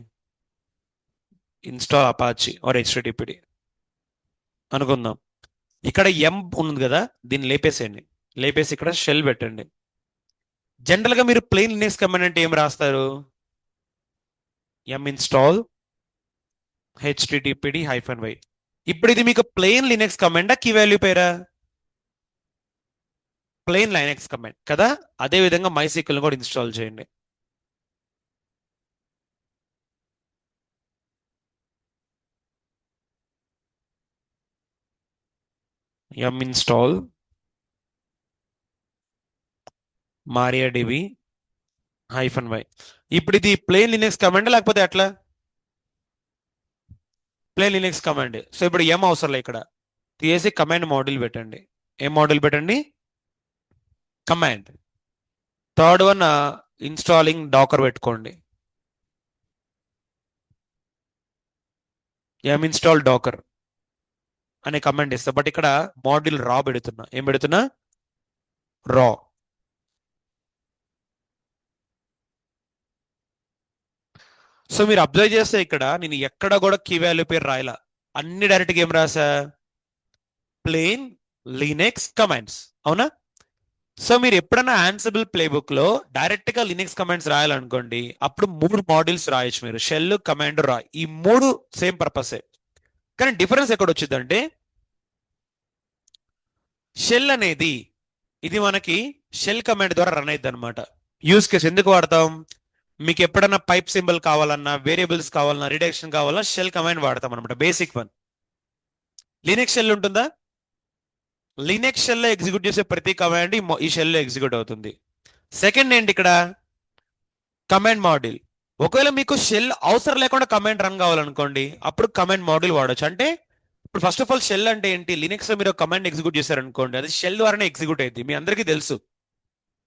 ఇన్స్టాల్ అపాచీ ఆర్ హెచ్టిటిపిడి అనుకుందాం. ఇక్కడ ఎం ఉంది కదా, దీన్ని లేపేసేయండి. లేపేసి ఇక్కడ షెల్ పెట్టండి. జనరల్ గా మీరు ప్లేన్ లినక్స్ కమాండ్ అంటే ఏం రాస్తారు? ఎం ఇన్స్టాల్ httpd-y. ఇప్పుడు ఇది మీకు ప్లేన్ లినక్స్ కమాండా కీ వాల్యూ పేరా? ప్లేన్ లైనక్స్ కమాండ్ కదా. అదే విధంగా MySQL కూడా ఇన్స్టాల్ చేయండి. ఎం ఇన్స్టాల్ MariaDB-y. ఇప్పుడు ఇది ప్లేన్ లినక్స్ కమాండ్ లేకపోతే ఎట్లా? Plane Linux command. సో ఇప్పుడు ఏం అవసరం లేదు, ఇక్కడ తీసి కమాండ్ మాడ్యూల్ పెట్టండి. ఏం మాడ్యూల్ పెట్టండి? Command. Third one installing docker పెట్టుకోండి. ఎం ఇన్స్టాల్ డాకర్ అనే కమాండ్ ఇస్తా, బట్ ఇక్కడ మాడ్యూల్ రా పెడుతున్నా. ఏం పెడుతున్నా? రా. సో మీరు అబ్జర్వ్ చేస్తే ఇక్కడ నేను ఎక్కడ కూడా కీ వాల్యూ పేరు రాయలా, అన్ని డైరెక్ట్గా ఏం రాసా? Plain Linux commands. అవునా? సో మీరు ఎప్పుడైనా ఆన్సిబుల్ ప్లేబుక్ లో డైరెక్ట్ గా లినక్స్ కమాండ్స్ రాయాలనుకోండి, అప్పుడు 3 మాడ్యూల్స్ రాయొచ్చు మీరు. షెల్, కమాండ్, రా. ఈ 3 సేమ్ పర్పసే. కానీ డిఫరెన్స్ ఎక్కడ వచ్చిందంటే, షెల్ అనేది ఇది మనకి షెల్ కమాండ్ ద్వారా రన్ అవుతుంది అనమాట. యూస్ కేస్ ఎందుకు వాడతాం? మీకు ఎప్పుడైనా పైప్ సింబల్ కావాలన్నా, వేరియబుల్స్ కావాలన్నా, రిడక్షన్ కావాలన్నా షెల్ కమాండ్ వాడతాం అనమాట. Basic one. లినక్స్ షెల్ ఉంటుందా? లినక్స్ షెల్ లో ఎగ్జిక్యూట్ చేసే ప్రతి కమాండ్ ఈ షెల్ లో ఎగ్జిక్యూట్ అవుతుంది. సెకండ్ ఏంటి ఇక్కడ? Command module. ఒకవేళ మీకు షెల్ అవసరం లేకుండా కమాండ్ రన్ కావాలనుకోండి, అప్పుడు కమాండ్ మాడ్యూల్ వాడచ్చు. అంటే ఇప్పుడు ఫస్ట్ ఆఫ్ ఆల్ షెల్ అంటే ఏంటి? లినక్స్ లో మీరు కమాండ్ ఎగ్జిక్యూట్ చేశారనుకోండి, అది షెల్ ద్వారానే ఎగ్జిక్యూట్ అయింది. మీ అందరికీ తెలుసు.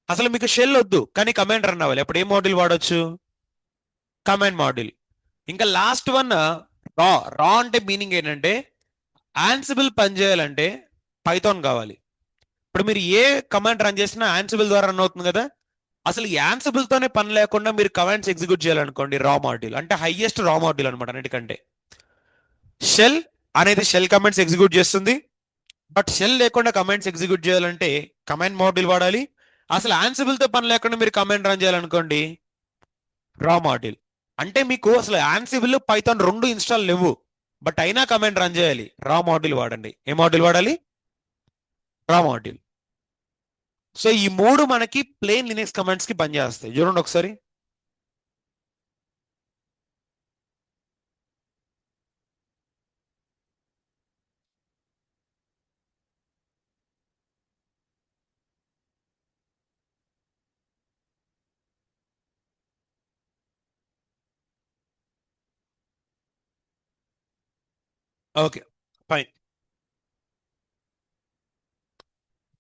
అసలు మీకు షెల్ వద్దు కానీ కమాండ్ రన్ అవ్వాలి, అప్పుడు ఏ మాడ్యూల్ వాడొచ్చు? Command module. ఇంకా లాస్ట్ వన్ రా. రా అంటే మీనింగ్ ఏంటంటే, ఆన్సిబుల్ పని చేయాలంటే పైథాన్ కావాలి. ఇప్పుడు మీరు ఏ కమాండ్ రన్ చేసినా ఆన్సిబుల్ ద్వారా రన్ అవుతుంది కదా. అసలు ఈ ఆన్సిబుల్ తోనే పని లేకుండా మీరు కమాండ్స్ ఎగ్జిక్యూట్ చేయాలనుకోండి, రా మాడ్యూల్ అంటే హైయెస్ట్ రా మాడ్యూల్ అనమాట అన్నిటికంటే. షెల్ అనేది షెల్ కమాండ్స్ ఎగ్జిక్యూట్ చేస్తుంది, బట్ షెల్ లేకుండా కమాండ్స్ ఎగ్జిక్యూట్ చేయాలంటే కమాండ్ మాడ్యూల్ వాడాలి. అసలు ఆన్సిబుల్ తో పని లేకుండా మీరు కమాండ్ రన్ చేయాలనుకోండి, రా మాడ్యూల్. అంటే మీకు అసలు ఆన్సిబుల్, పైథాన్ 2 ఇన్స్టాల్ లేవు, బట్ అయినా కమాండ్ రన్ చేయాలి, రా మాడ్యూల్ వాడండి. ఏ మాడ్యూల్ వాడాలి? రా మాడ్యూల్. సో ఈ 3 మనకి ప్లేన్ లినక్స్ కమాండ్స్ కి పనిచేస్తాయి. చూడండి ఒకసారి. Okay, fine.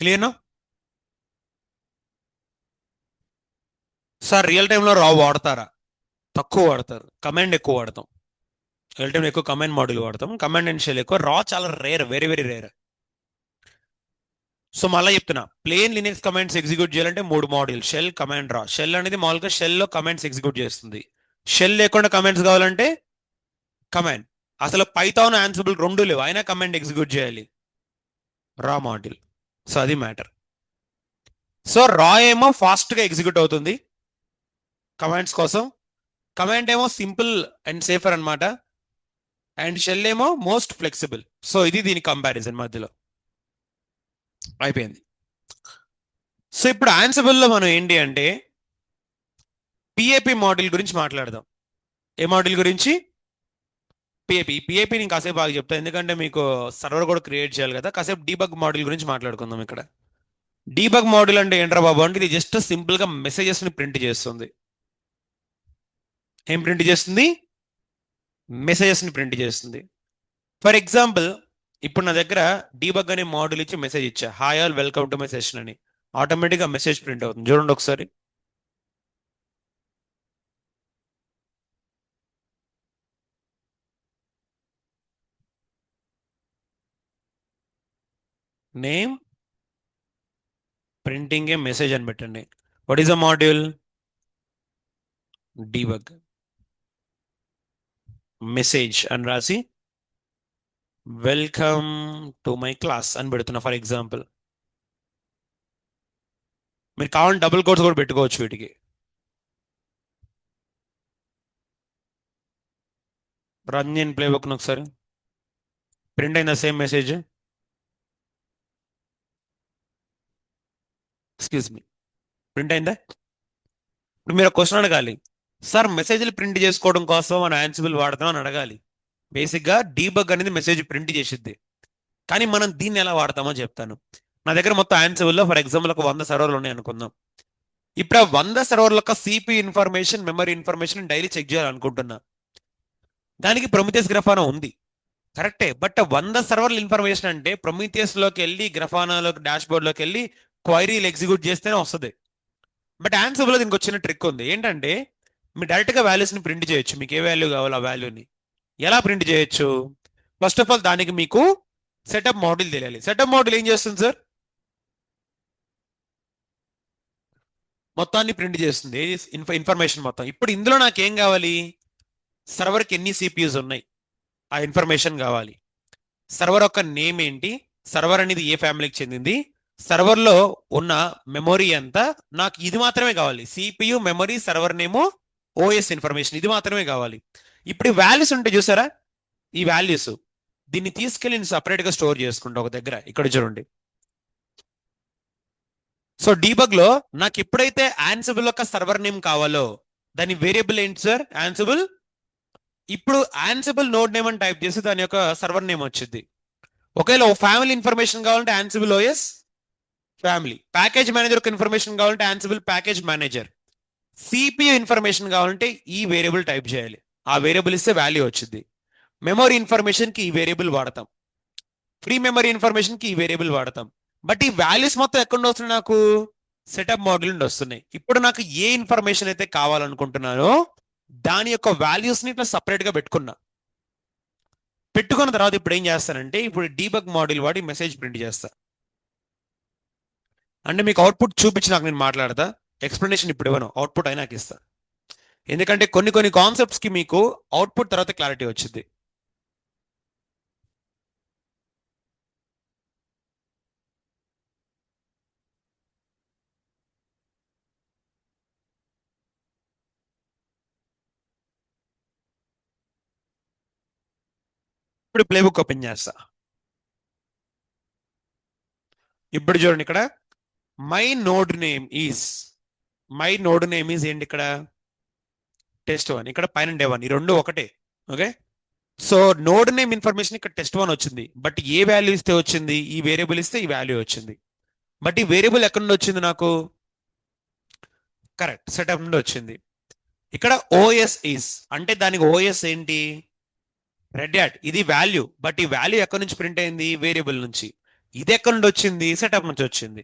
క్లియర్ నా? సార్ రియల్ టైంలో రా వాడతారా? తక్కువ వాడతారు, కమాండ్ ఎక్కువ వాడతాం. రియల్ టైం ఎక్కువ కమాండ్ మాడ్యూల్ వాడతాం, కమాండ్ అండ్ షెల్ ఎక్కువ. రా చాలా rare, very very rare. So మళ్ళీ చెప్తున్నా, ప్లేన్ లినక్స్ కమాండ్స్ ఎగ్జిక్యూట్ చేయాలంటే 3 మాడ్యూల్: షెల్, కమాండ్, రా. షెల్ అనేది మామూలుగా షెల్ లో కమాండ్స్ ఎగ్జిక్యూట్ చేస్తుంది. షెల్ లేకుండా కమాండ్స్ కావాలంటే కమాండ్. అసలు పైథాన్, ఆన్సిబుల్ 2 లేవు, అయినా కమాండ్ ఎగ్జిక్యూట్ చేయాలి, రా మాడ్యూల్. సో అది మ్యాటర్. సో రా ఏమో ఫాస్ట్ గా ఎగ్జిక్యూట్ అవుతుంది కమాండ్స్ కోసం, కమాండ్ ఏమో సింపుల్ అండ్ సేఫర్ అన్నమాట, అండ్ షెల్ ఏమో మోస్ట్ ఫ్లెక్సిబుల్. సో ఇది దీని కంపారిజన్ మధ్యలో. అయిపోయింది. సో ఇప్పుడు ఆన్సిబుల్ లో మనం ఏంటి అంటే పిఏపి మాడ్యూల్ గురించి మాట్లాడదాం. ఏ మాడ్యూల్ గురించి? పిఏపి నేను కాసేపు బాగా చెప్తాను, ఎందుకంటే మీకు సర్వర్ కూడా క్రియేట్ చేయాలి కదా. కాసేపు డీబగ్ మాడ్యూల్ గురించి మాట్లాడుకుందాం. ఇక్కడ డీబగ్ మాడ్యూల్ అంటే ఏంట్రా బాబు అంటే, ఇది జస్ట్ సింపుల్ గా మెసేజెస్ ని ప్రింట్ చేస్తుంది. ఏం ప్రింట్ చేస్తుంది? మెసేజెస్ని ప్రింట్ చేస్తుంది. ఫర్ ఎగ్జాంపుల్ ఇప్పుడు నా దగ్గర డీబగ్ అనే మోడల్ ఇచ్చి మెసేజ్ ఇచ్చా, hi all welcome to my session అని. ఆటోమేటిక్గా మెసేజ్ ప్రింట్ అవుతుంది. చూడండి ఒకసారి. నేమ్ ప్రింటింగ్ ఏ మెసేజ్ అని పెట్టండి. What is a module? Debug message అని రాసి వెల్కమ్ టు మై క్లాస్ అని పెడుతున్నా ఫర్ ఎగ్జాంపుల్. మీరు కావాలంటే డబుల్ కోట్స్ కూడా పెట్టుకోవచ్చు వీటికి. రన్ చేయండి ప్లేబుక్ ఒకసారి. ప్రింట్ అయిందా same message? Excuse me, print అయిందా? ఇప్పుడు మీరు ఒక క్వశ్చన్ అడగాలి, సార్ మెసేజ్లు ప్రింట్ చేసుకోవడం కోసం మనం యాన్సిబుల్ వాడతాం అని అడగాలి. బేసిక్గా డీబగ్ అనేది మెసేజ్ ప్రింట్ చేసిద్ది, కానీ మనం దీన్ని ఎలా వాడతామో చెప్తాను. నా దగ్గర మొత్తం యాన్సిబుల్లో ఫర్ ఎగ్జాంపుల్ ఒక 100 సర్వర్లు ఉన్నాయి అనుకుందాం. ఇప్పుడు ఆ 100 సర్వర్ల యొక్క CPU information, memory information daily check చేయాలనుకుంటున్నా. దానికి ప్రొమిథియస్ గ్రఫానా ఉంది, కరెక్టే. బట్ 100 సర్వర్ల ఇన్ఫర్మేషన్ అంటే ప్రొమిథియస్ లోకి వెళ్ళి, గ్రఫానాలోకి, డాష్ బోర్డ్లోకి వెళ్ళి క్వైరీలు ఎగ్జిక్యూట్ చేస్తేనే వస్తుంది. బట్ యాన్సిబుల్లో దీనికి వచ్చిన ట్రిక్ ఉంది. ఏంటంటే మీరు డైరెక్ట్గా వాల్యూస్ని ప్రింట్ చేయొచ్చు. మీకు ఏ వాల్యూ కావాలో ఆ వాల్యూని ఎలా ప్రింట్ చేయొచ్చు? ఫస్ట్ ఆఫ్ ఆల్ దానికి మీకు సెటప్ మోడల్ తెలియాలి. సెటప్ మోడల్ ఏం చేస్తుంది సార్? మొత్తాన్ని ప్రింట్ చేస్తుంది, ఇన్ఫర్మేషన్ మొత్తం. ఇప్పుడు ఇందులో నాకు ఏం కావాలి? సర్వర్కి ఎన్ని సిపియూస్ ఉన్నాయి ఆ ఇన్ఫర్మేషన్ కావాలి. సర్వర్ యొక్క నేమ్ ఏంటి, సర్వర్ అనేది ఏ ఫ్యామిలీకి చెందింది, సర్వర్లో ఉన్న మెమొరీ ఎంత, నాకు ఇది మాత్రమే కావాలి. సిపియు, మెమరీ, సర్వర్ నేమో, ఓఎస్ ఇన్ఫర్మేషన్, ఇది మాత్రమే కావాలి. ఇప్పుడు ఈ వాల్యూస్ ఉంటే చూసారా, ఈ వాల్యూస్ దీన్ని తీసుకెళ్ళి నేను సపరేట్గా స్టోర్ చేసుకుంటా ఒక దగ్గర. ఇక్కడ చూడండి. సో డీబగ్ లో నాకు ఎప్పుడైతే యాన్సిబుల్ యొక్క సర్వర్ నేమ్ కావాలో దాని వేరియబుల్ ఏంటి సార్? యాన్సిబుల్. ఇప్పుడు యాన్సిబుల్ నోడ్ నేమ్ అని టైప్ చేసి దాని యొక్క సర్వర్ నేమ్ వచ్చింది. ఒకవేళ ఫ్యామిలీ ఇన్ఫర్మేషన్ కావాలంటే Ansible OS family. Package manager యొక్క ఇన్ఫర్మేషన్ కావాలంటే Ansible package manager. CPU information కావాలంటే ఈ వేరియబుల్ టైప్ చేయాలి, ఆ వేరియబుల్ ఇస్తే వాల్యూ వచ్చింది. మెమరీ ఇన్ఫర్మేషన్ కి ఈ వేరియబుల్ వాడతాం, ఫ్రీ మెమరీ ఇన్ఫర్మేషన్ కి ఈ వేరియబుల్ వాడతాం. బట్ ఈ వాల్యూస్ మొత్తం ఎక్కడ వస్తున్నాయి? నాకు సెటప్ మోడల్ నుండి వస్తున్నాయి. ఇప్పుడు నాకు ఏ ఇన్ఫర్మేషన్ అయితే కావాలనుకుంటున్నానో దాని యొక్క వాల్యూస్ ని ఇట్లా సపరేట్ గా పెట్టుకున్న తర్వాత ఇప్పుడు ఏం చేస్తానంటే, ఇప్పుడు డీబగ్ మోడల్ వాడి మెసేజ్ ప్రింట్ చేస్తా. అంటే మీకు అవుట్పుట్ చూపించి నాకు నేను మాట్లాడతా, ఎక్స్ప్లెనేషన్ ఇప్పుడు ఇవ్వను, అవుట్పుట్ అయినా నాకు ఇస్తా. ఎందుకంటే కొన్ని కాన్సెప్ట్స్ కి మీకు అవుట్పుట్ తర్వాత క్లారిటీ వచ్చింది. ఇప్పుడు ప్లేబుక్ ఓపెన్ చేస్తా. ఇప్పుడు చూడండి, ఇక్కడ మై నోడ్ నేమ్ ఈజ్ ఏంటి? ఇక్కడ test1, ఇక్కడ పైన డే1, ఈ రెండు ఒకటే. Okay, so node name information ఇక్కడ test1 వచ్చింది. బట్ ఏ వాల్యూ ఇస్తే వచ్చింది? ఈ వేరియబుల్ ఇస్తే ఈ వాల్యూ వచ్చింది. బట్ ఈ వేరియబుల్ ఎక్కడి నుండి వచ్చింది నాకు? కరెక్ట్, సెటప్ నుండి వచ్చింది. ఇక్కడ ఓఎస్ ఈస్ అంటే దానికి ఓఎస్ ఏంటి? Red hat. ఇది వాల్యూ, బట్ ఈ వాల్యూ ఎక్కడి నుంచి ప్రింట్ అయింది? వేరియబుల్ నుంచి. ఇది ఎక్కడి నుండి వచ్చింది? సెటప్ నుంచి వచ్చింది.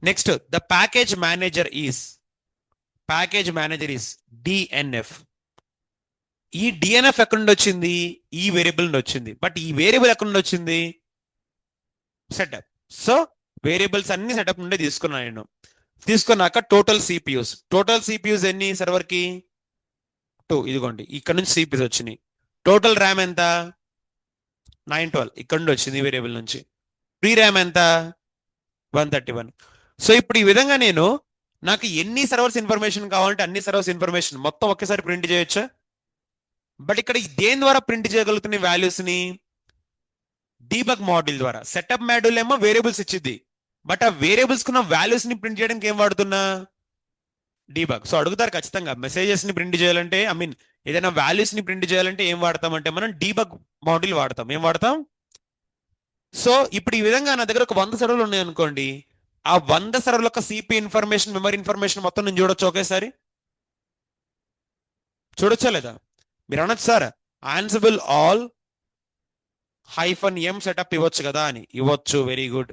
Next, the package manager is DNF. ఈ డిఎన్ఎఫ్ ఎక్కడి నుండి వచ్చింది? ఈ వేరియబుల్ నుండి వచ్చింది. బట్ ఈ వేరియబుల్ ఎక్కడి నుండి వచ్చింది? సెటప్. సో వేరియబుల్స్ అన్ని సెటప్ నుండి తీసుకున్నాను నేను. తీసుకున్నాక టోటల్ సిపియూస్ ఎన్ని సర్వర్ కి? 2. ఇదిగోండి, ఇక్కడ నుంచి సిపియూస్ వచ్చినాయి. టోటల్ ర్యామ్ ఎంత? 912, ఇక్కడ నుండి వచ్చింది వేరియబుల్ నుంచి. ఫ్రీ ర్యామ్ ఎంత? 131. సో ఇప్పుడు ఈ విధంగా నేను నాకు ఎన్ని సర్వర్స్ ఇన్ఫర్మేషన్ కావాలంటే అన్ని సర్వర్స్ ఇన్ఫర్మేషన్ మొత్తం ఒకేసారి ప్రింట్ చేయొచ్చా? బట్ ఇక్కడ దేని ద్వారా ప్రింట్ చేయగలుగుతున్న వాల్యూస్ ని? డీబగ్ మోడల్ ద్వారా. సెటప్ మోడల్ ఏమో వేరియబుల్స్ ఇచ్చింది, బట్ ఆ వేరియబుల్స్ కున్న వాల్యూస్ ని ప్రింట్ చేయడానికి ఏం వాడుతున్నా? డీబగ్. సో అడుగుతారు ఖచ్చితంగా, మెసేజెస్ ని ప్రింట్ చేయాలంటే, ఐ మీన్ ఏదైనా వాల్యూస్ ని ప్రింట్ చేయాలంటే ఏం వాడతామంటే మనం డీబగ్ మోడల్ వాడతాం. ఏం వాడతాం? సో ఇప్పుడు ఈ విధంగా నా దగ్గర ఒక 100 సర్వర్లు ఉన్నాయి అనుకోండి. ఆ 100 సర్వర్ల యొక్క సిపి ఇన్ఫర్మేషన్, మెమరీ ఇన్ఫర్మేషన్ మొత్తం నేను చూడొచ్చు ఒకేసారి. చూడొచ్చా లేదా? మీరు అనొచ్చు సార్ ఆన్సిబుల్ ఆల్ -m సెటప్ ఇవ్వచ్చు కదా అని. ఇవ్వచ్చు, వెరీ గుడ్.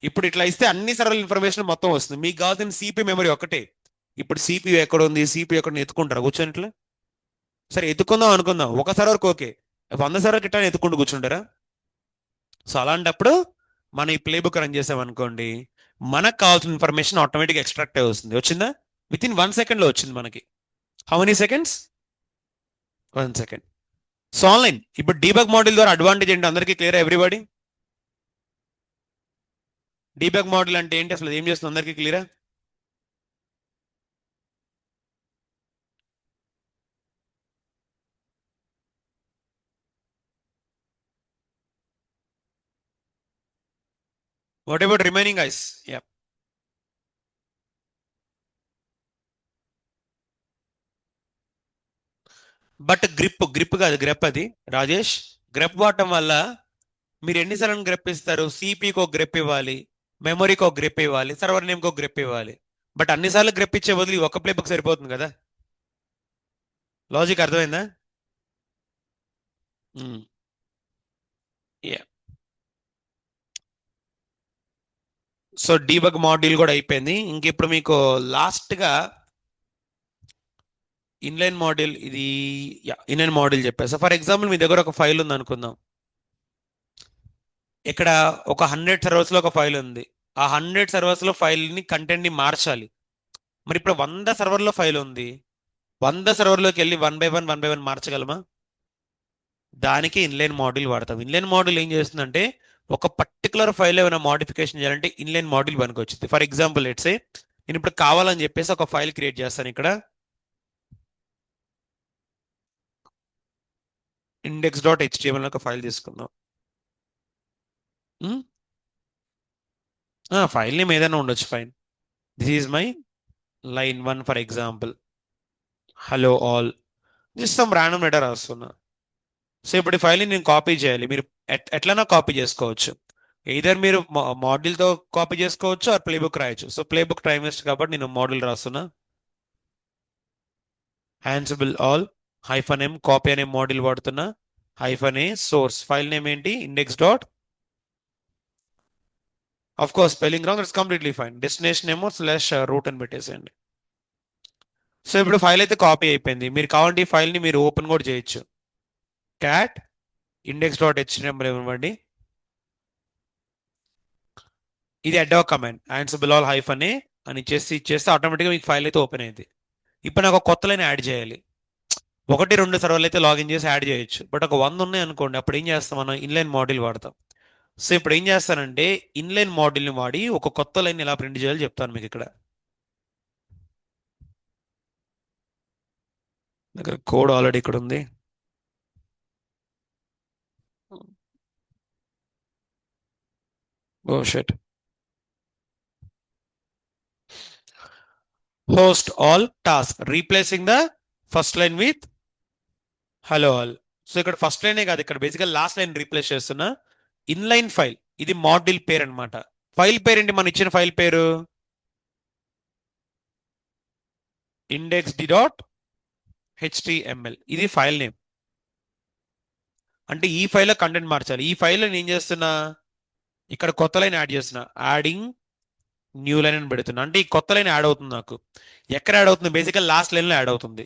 ఇప్పుడు ఇట్లా ఇస్తే అన్ని సర్వర్ల ఇన్ఫర్మేషన్ మొత్తం వస్తుంది. మీకు కావాల్సిన సిపి మెమరీ ఒకటే. ఇప్పుడు సిపియు ఎక్కడ ఉంది, సిపియు ఎక్కడ ఎత్తుకుంటారు కూర్చొని ఇట్లా? సరే ఎత్తుకుందాం అనుకుందాం, ఒక సర్వర్కి ఓకే, 100 సర్వర్కి ఇట్లా ఎత్తుకుంటూ కూర్చుంటారా? సో అలాంటప్పుడు మనం ఈ ప్లే బుక్ రన్ చేసాం అనుకోండి, మనకు కావాల్సిన ఇన్ఫర్మేషన్ ఆటోమేటిక్ ఎక్స్ట్రాక్ట్ అయి వస్తుంది. వచ్చిందా? విత్ ఇన్ 1 సెకండ్ లో వచ్చింది మనకి. How many seconds? 1 second. So online ఇప్పుడు డీబగ్ మోడల్ ద్వారా అడ్వాంటేజ్ ఏంటి అందరికీ క్లియర్? ఎవ్రీబడి, డీబగ్ మోడల్ అంటే ఏంటి, అసలు ఏం చేస్తుంది అందరికీ క్లియరా? What about remaining ice? Yeah. But grip కాదు, గ్రెప్ అది రాజేష్. గ్రెప్ వాడటం వల్ల మీరు ఎన్నిసార్లు గ్రెప్ ఇస్తారు? సిపికి ఒక గ్రెప్ ఇవ్వాలి, మెమరీకి ఒక గ్రెప్ ఇవ్వాలి, సర్వర్ నేమ్కి ఒక గ్రెప్ ఇవ్వాలి. బట్ అన్నిసార్లు గ్రెప్ ఇచ్చే బదులు ఈ ఒక్క ప్లే బుక్ సరిపోతుంది కదా. లాజిక్ అర్థమైందా? యా. సో డీబగ్ మాడ్యూల్ కూడా అయిపోయింది. ఇంక ఇప్పుడు మీకు లాస్ట్ గా ఇన్లైన్ మాడ్యూల్, ఇది ఇన్లైన్ మాడ్యూల్ చెప్పేసి, ఫర్ ఎగ్జాంపుల్ మీ దగ్గర ఒక ఫైల్ ఉంది అనుకుందాం. ఇక్కడ ఒక 100 సర్వర్స్ లో ఒక ఫైల్ ఉంది. ఆ 100 సర్వర్స్ లో ఫైల్ ని కంటెంట్ ని మార్చాలి. మరి ఇప్పుడు 100 సర్వర్ లో ఫైల్ ఉంది, 100 సర్వర్ లోకి వెళ్ళి వన్ బై వన్ మార్చగలమా? దానికి ఇన్లైన్ మాడ్యూల్ వాడతాం. ఇన్లైన్ మాడ్యూల్ ఏం చేస్తుందంటే, ఒక పర్టికులర్ ఫైల్ ఏమైనా మోడిఫికేషన్ చేయాలంటే ఇన్లైన్ మాడ్యూల్ పనికి వచ్చింది. ఫర్ ఎగ్జాంపుల్ లెట్స్ సే నేను ఇప్పుడు కావాలని చెప్పేసి ఒక ఫైల్ క్రియేట్ చేస్తాను. ఇక్కడ index.html ఒక ఫైల్ తీసుకుందాం. ఫైల్ నేమ్ ఏదైనా ఉండొచ్చు, fine. This is my line 1 for example, hello all, just some random letter రాస్తున్నా. సో ఇప్పుడు ఈ ఫైల్ని నేను కాపీ చేయాలి. మీరు ఎట్లైనా కాపీ చేసుకోవచ్చు. ఎయిదర్ మీరు మాడ్యూల్తో కాపీ చేసుకోవచ్చు, ఆ ప్లేబుక్ రాయొచ్చు. సో ప్లేబుక్ టైం వేస్ట్ కాబట్టి నేను మాడ్యూల్ రాస్తున్నా. హ్యాన్సిబుల్ ఆల్ -m కాపీ అనే మాడ్యూల్ వాడుతున్నా. -a సోర్స్ ఫైల్ నేమ్ ఏంటి, index. Of course spelling wrong, it's completely fine. Destination ఏమో /root అని పెట్టేసేయండి. సో ఇప్పుడు ఫైల్ అయితే కాపీ అయిపోయింది. మీరు కావాలంటే ఈ ఫైల్ని మీరు ఓపెన్ కూడా చేయొచ్చు. క్యాట్ index.html ఇవ్వండి. ఇది అడ్డా కమాండ్, ఆన్సిబుల్ ఆల్ -a అని ఇచ్చేస్తే ఆటోమేటిక్గా మీకు ఫైల్ అయితే ఓపెన్ అయింది. ఇప్పుడు నాకు ఒక కొత్త లైన్ యాడ్ చేయాలి. 1-2 సర్వర్లు అయితే లాగిన్ చేసి యాడ్ చేయొచ్చు. బట్ ఒక 100 ఉన్నాయి అనుకోండి, అప్పుడు ఏం చేస్తాం, మనం ఇన్లైన్ మాడ్యూల్ వాడతాం. సో ఇప్పుడు ఏం చేస్తానంటే, ఇన్లైన్ మాడ్యూల్ని వాడి ఒక కొత్త లైన్ ఎలా ప్రింట్ చేయాలో చెప్తాను మీకు ఇక్కడ. దగ్గర కోడ్ ఆల్రెడీ ఇక్కడ ఉంది. Oh shut. Host all task replacing the first line with hello all. So ఇక్కడ ఫస్ట్ లైనే కాదు, ఇక్కడ బేసిక్గా లాస్ట్ లైన్ రీప్లేస్ చేస్తున్నా. ఇన్లైన్ ఫైల్, ఇది మాడ్యూల్ పేరు అనమాట. ఫైల్ పేరు ఏంటి, మనం ఇచ్చిన ఫైల్ పేరు index.html, ఇది ఫైల్ నేమ్. అంటే ఈ ఫైల్లో కంటెంట్ మార్చాలి. ఈ ఫైల్లో నేను ఏం చేస్తున్నా, ఇక్కడ కొత్త లైన్ యాడ్ చేస్తున్నా. యాడింగ్ న్యూ లైన్ అని పెడుతున్నా. అంటే ఈ కొత్త లైన్ యాడ్ అవుతుంది నాకు. ఎక్కడ యాడ్ అవుతుంది, బేసిక్గా లాస్ట్ లైన్లో యాడ్ అవుతుంది.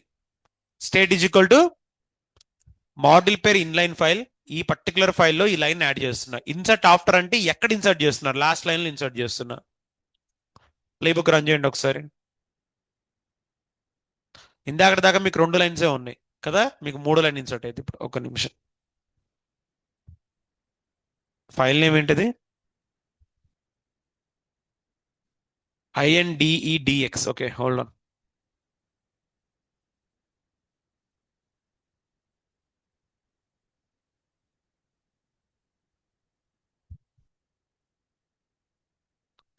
State is equal to module పేరు ఇన్లైన్ ఫైల్, ఈ పర్టికులర్ ఫైల్లో ఈ లైన్ యాడ్ చేస్తున్నా. ఇన్సర్ట్ ఆఫ్టర్ అంటే ఎక్కడ ఇన్సర్ట్ చేస్తున్నారు, లాస్ట్ లైన్లో ఇన్సర్ట్ చేస్తున్నా. ప్లేబుక్ రన్ చేయండి ఒకసారి. ఇందాక దాకా మీకు 2 లైన్సే ఉన్నాయి కదా, మీకు 3 లైన్ ఇన్సర్ట్ అయితే ఇప్పుడు ఒక నిమిషం. ఫైల్ నేమ్ ఏంటిది, INDEDX. Okay, hold on.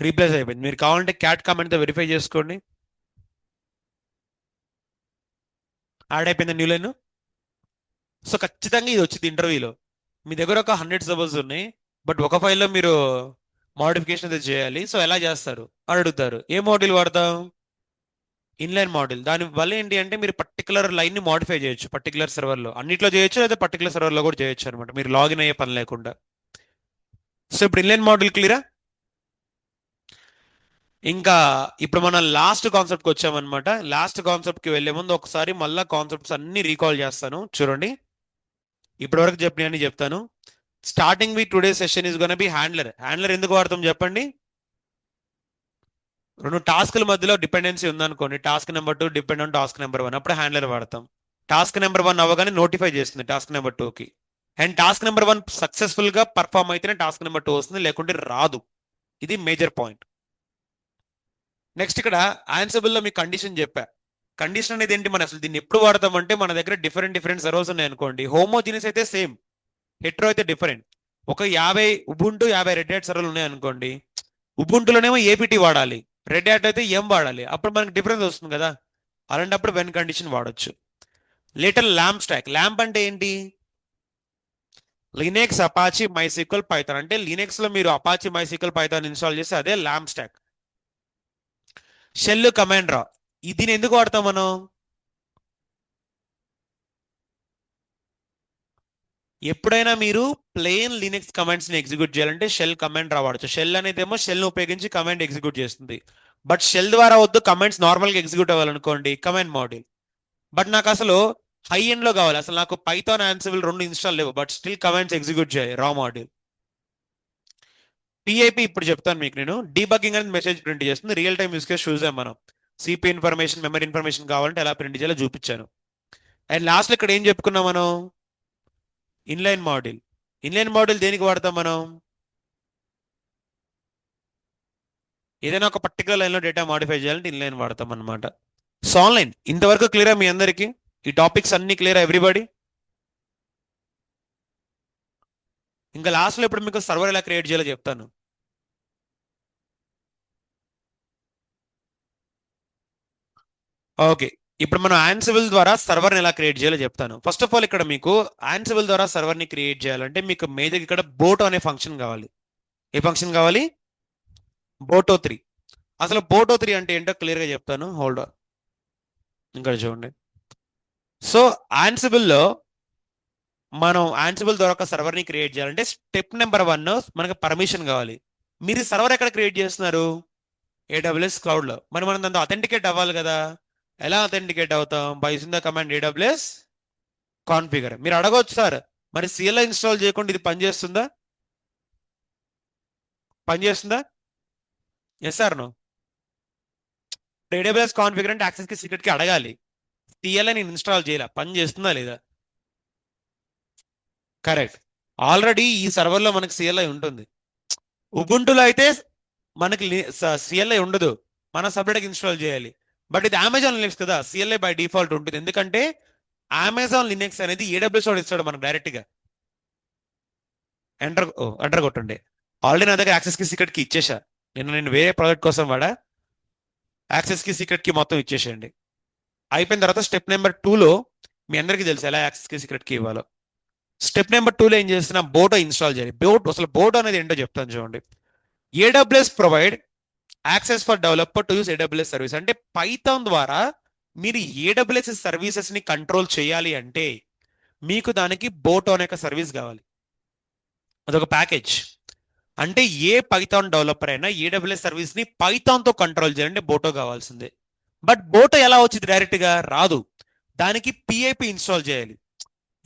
Replace అయిపోయింది. మీరు కావాలంటే క్యాట్ కామెంట్తో వెరిఫై చేసుకోండి. యాడ్ అయిపోయింది న్యూ లైన్. సో ఖచ్చితంగా ఇది వచ్చింది ఇంటర్వ్యూలో. మీ దగ్గర ఒక 100 సర్వర్స్ ఉన్నాయి, బట్ ఒక ఫైల్లో మీరు మోడిఫికేషన్ అయితే చేయాలి. సో ఎలా చేస్తారు అని అడుగుతారు. ఏ మాడ్యూల్ వాడతాం? ఇన్లైన్ మోడల్ దాని వల్ల ఏంటి అంటే మీరు పర్టికులర్ లైన్ ని మోడిఫై చేయొచ్చు పర్టికులర్ సర్వర్లో, అన్నిట్లో చేయొచ్చు లేదా పర్టికులర్ సర్వర్లో కూడా చేయొచ్చు అనమాట, మీరు లాగిన్ అయ్యే పని లేకుండా. సో ఇప్పుడు ఇన్లైన్ మోడల్ క్లియరా? ఇంకా ఇప్పుడు మనం లాస్ట్ కాన్సెప్ట్కి వచ్చామన్నమాట. లాస్ట్ కాన్సెప్ట్కి వెళ్లే ముందు ఒకసారి మళ్ళా కాన్సెప్ట్స్ అన్ని రీకాల్ చేస్తాను చూడండి. ఇప్పటివరకు చెప్పినవన్నీ చెప్తాను. Starting with today session is gonna B handler. Handler ఎందుకు వాడతాం చెప్పండి? రెండు టాస్క్ల మధ్యలో డిపెండెన్సీ ఉందనుకోండి, task number 2 depend on task number 1, అప్పుడు హ్యాండ్లర్ వాడతాం. టాస్క్ నెంబర్ 1 అవ్వగానే నోటిఫై చేస్తుంది టాస్క్ నెంబర్ 2కి, అండ్ టాస్క్ నెంబర్ 1 సక్సెస్ఫుల్ గా పర్ఫామ్ అయితేనే టాస్క్ నెంబర్ 2 వస్తుంది, లేకుంటే రాదు. ఇది మేజర్ పాయింట్. నెక్స్ట్ ఇక్కడ ఆన్సబుల్ లో మీ కండిషన్ చెప్పా. కండిషన్ అనేది ఏంటి, మనం అసలు దీన్ని ఎప్పుడు వాడతాం అంటే మన దగ్గర డిఫరెంట్ డిఫరెంట్ సర్వర్స్ ఉన్నాయి అనుకోండి, హోమోజీనియస్ అయితే సేమ్, హెట్రో అయితే డిఫరెంట్. ఒక 50 ఉబుంటూ 50 రెడ్ హ్యాట్ సర్వర్లు ఉన్నాయి అనుకోండి, ఉబుంటులోనేమో ఏపీటీ వాడాలి, రెడ్ హ్యాట్ అయితే ఎం వాడాలి, అప్పుడు మనకి డిఫరెన్స్ వస్తుంది కదా. అలాంటప్పుడు వెన్ కండిషన్ వాడొచ్చు. Little lamp stock. ల్యాంప్ అంటే ఏంటి? Linux, Apache, MySQL, Python. అంటే లినెక్స్ లో మీరు అపాచీ, మైసీక్వల్, పైథాన్ ఇన్స్టాల్ చేస్తే అదే ల్యాంప్ స్టాక్. షెల్, కమాండ్ రా. దీన్ని ఎందుకు వాడతాం మనం? ఎప్పుడైనా మీరు ప్లెయిన్ లినక్స్ కమాండ్స్ ని ఎగ్జిక్యూట్ చేయాలంటే షెల్, కమాండ్ రా వాడచ్చు. షెల్ అనేది ఏమో షెల్ ని ఉపయోగించి కమాండ్ ఎగ్జిక్యూట్ చేస్తుంది. బట్ షెల్ ద్వారా వద్దు, కమాండ్స్ నార్మల్ గా ఎగ్జిక్యూట్ అవ్వాలనుకోండి, కమాండ్ మాడ్యూల్. బట్ నాకు అసలు హై ఎండ్ లో కావాలి, అసలు నాకు పైథాన్, ఆన్సిబుల్ రెండు ఇన్స్టాల్ లేవు, బట్ స్టిల్ కమాండ్స్ ఎగ్జిక్యూట్ చేయాలి, రా మాడ్యూల్. పిఐపి ఇప్పుడు చెప్తాను మీకు. నేను డీబగ్గింగ్ అనేది మెసేజ్ ప్రింట్ చేస్తుంది, రియల్ టైమ్ యూస్ కేస్ చూసాం మనం. సిపి ఇన్ఫర్మేషన్, మెమరీ ఇన్ఫర్మేషన్ కావాలంటే ఎలా ప్రింట్ చేయాలో చూపించాను. అండ్ లాస్ట్ ఇక్కడ ఏం చెప్పుకున్నాం మనం? Inline model. ఇన్లైన్ మోడల్ దేనికి వాడతాం మనం? ఏదైనా ఒక పర్టికులర్ లైన్ లో డేటా మాడిఫై చేయాలంటే ఇన్లైన్ వాడతాం అనమాట. సో ఆన్లైన్ ఇంతవరకు క్లియరా మీ అందరికి? ఈ టాపిక్స్ అన్ని క్లియర్ ఎవ్రీబడి? ఇంకా లాస్ట్ లో ఇప్పుడు మీకు సర్వర్ ఎలా క్రియేట్ చేయాలో చెప్తాను. ఓకే, ఇప్పుడు మనం ఆన్సిబుల్ ద్వారా సర్వర్ని ఎలా క్రియేట్ చేయాలో చెప్తాను. ఫస్ట్ ఆఫ్ ఆల్ ఇక్కడ మీకు ఆన్సిబుల్ ద్వారా సర్వర్ని క్రియేట్ చేయాలంటే మీకు మేజర్ ఇక్కడ బోటో అనే ఫంక్షన్ కావాలి. ఏ ఫంక్షన్ కావాలి? బోటో 3. అసలు బోటో 3 అంటే ఏంటో క్లియర్ గా చెప్తాను, హోల్డ్ ఆన్. ఇక్కడ చూడండి. సో ఆన్సిబుల్ లో మనం ఆన్సిబుల్ ద్వారా ఒక సర్వర్ని క్రియేట్ చేయాలంటే స్టెప్ నెంబర్ 1 మనకు పర్మిషన్ కావాలి. మీరు సర్వర్ ఎక్కడ క్రియేట్ చేస్తున్నారు? ఏడబ్ల్యూఎస్ క్లౌడ్ లో. మరి మనం దాంతో అథెంటికేట్ అవ్వాలి కదా. ఎలా అథెంటికేట్ అవుతాం? By using the command AWS configure. మీరు అడగవచ్చు సార్, మరి సిఎల్ఐ ఇన్స్టాల్ చేయకుండా ఇది పనిచేస్తుందా? పనిచేస్తుందా? Yes sir no? AWS configure అంటే యాక్సెస్ కి సీక్రెట్ కి అడగాలి. సిఎల్ఐ నేను ఇన్స్టాల్ చేయాల, పని చేస్తుందా లేదా? కరెక్ట్. ఆల్రెడీ ఈ సర్వర్లో మనకి సిఎల్ఐ ఉంటుంది. ఉబుంటులో అయితే మనకి సిఎల్ఐ ఉండదు, మన సపరేట్గా ఇన్స్టాల్ చేయాలి. బట్ ఇది అమెజాన్ లినక్స్ కదా, సిఎల్ఐ బై డిఫాల్ట్ ఉంటుంది. ఎందుకంటే అమెజాన్ లినక్స్ అనేది ఏడబ్ల్యూఎస్ వాడు ఇస్తాడు మనకు డైరెక్ట్ గా. ఎంటర్ ఎంటర్ కొట్టండి. ఆల్రెడీ నా దగ్గర యాక్సెస్ కి సీక్రెట్ కి ఇచ్చేసా. నేను వేరే ప్రాజెక్ట్ కోసం వాడా, యాక్సెస్ కి సీక్రెట్ కి మొత్తం ఇచ్చేసేయండి. అయిపోయిన తర్వాత స్టెప్ నెంబర్ 2లో మీ అందరికీ తెలుసు ఎలా యాక్సెస్ కి సీక్రెట్ కి ఇవ్వాలో. స్టెప్ నెంబర్ 2లో ఏం చేస్తున్నా, బోటో ఇన్స్టాల్ చేయాలి. అసలు బోటో అనేది ఏంటో చెప్తాను చూడండి. AWS provide access for developer to use AWS service. అంటే పైథాన్ ద్వారా మీరు ఏడబ్ల్యూఎస్ సర్వీసెస్ ని కంట్రోల్ చేయాలి అంటే మీకు దానికి బోటో అనే ఒక సర్వీస్ కావాలి. అదొక ప్యాకేజ్. అంటే ఏ పైథాన్ డెవలపర్ అయినా ఏడబ్ల్యూఎస్ సర్వీస్ ని పైథాన్ తో కంట్రోల్ చేయాలంటే బోటో కావాల్సిందే. బట్ బోటో ఎలా వచ్చింది? డైరెక్ట్ గా రాదు, దానికి పిఐపి ఇన్స్టాల్ చేయాలి.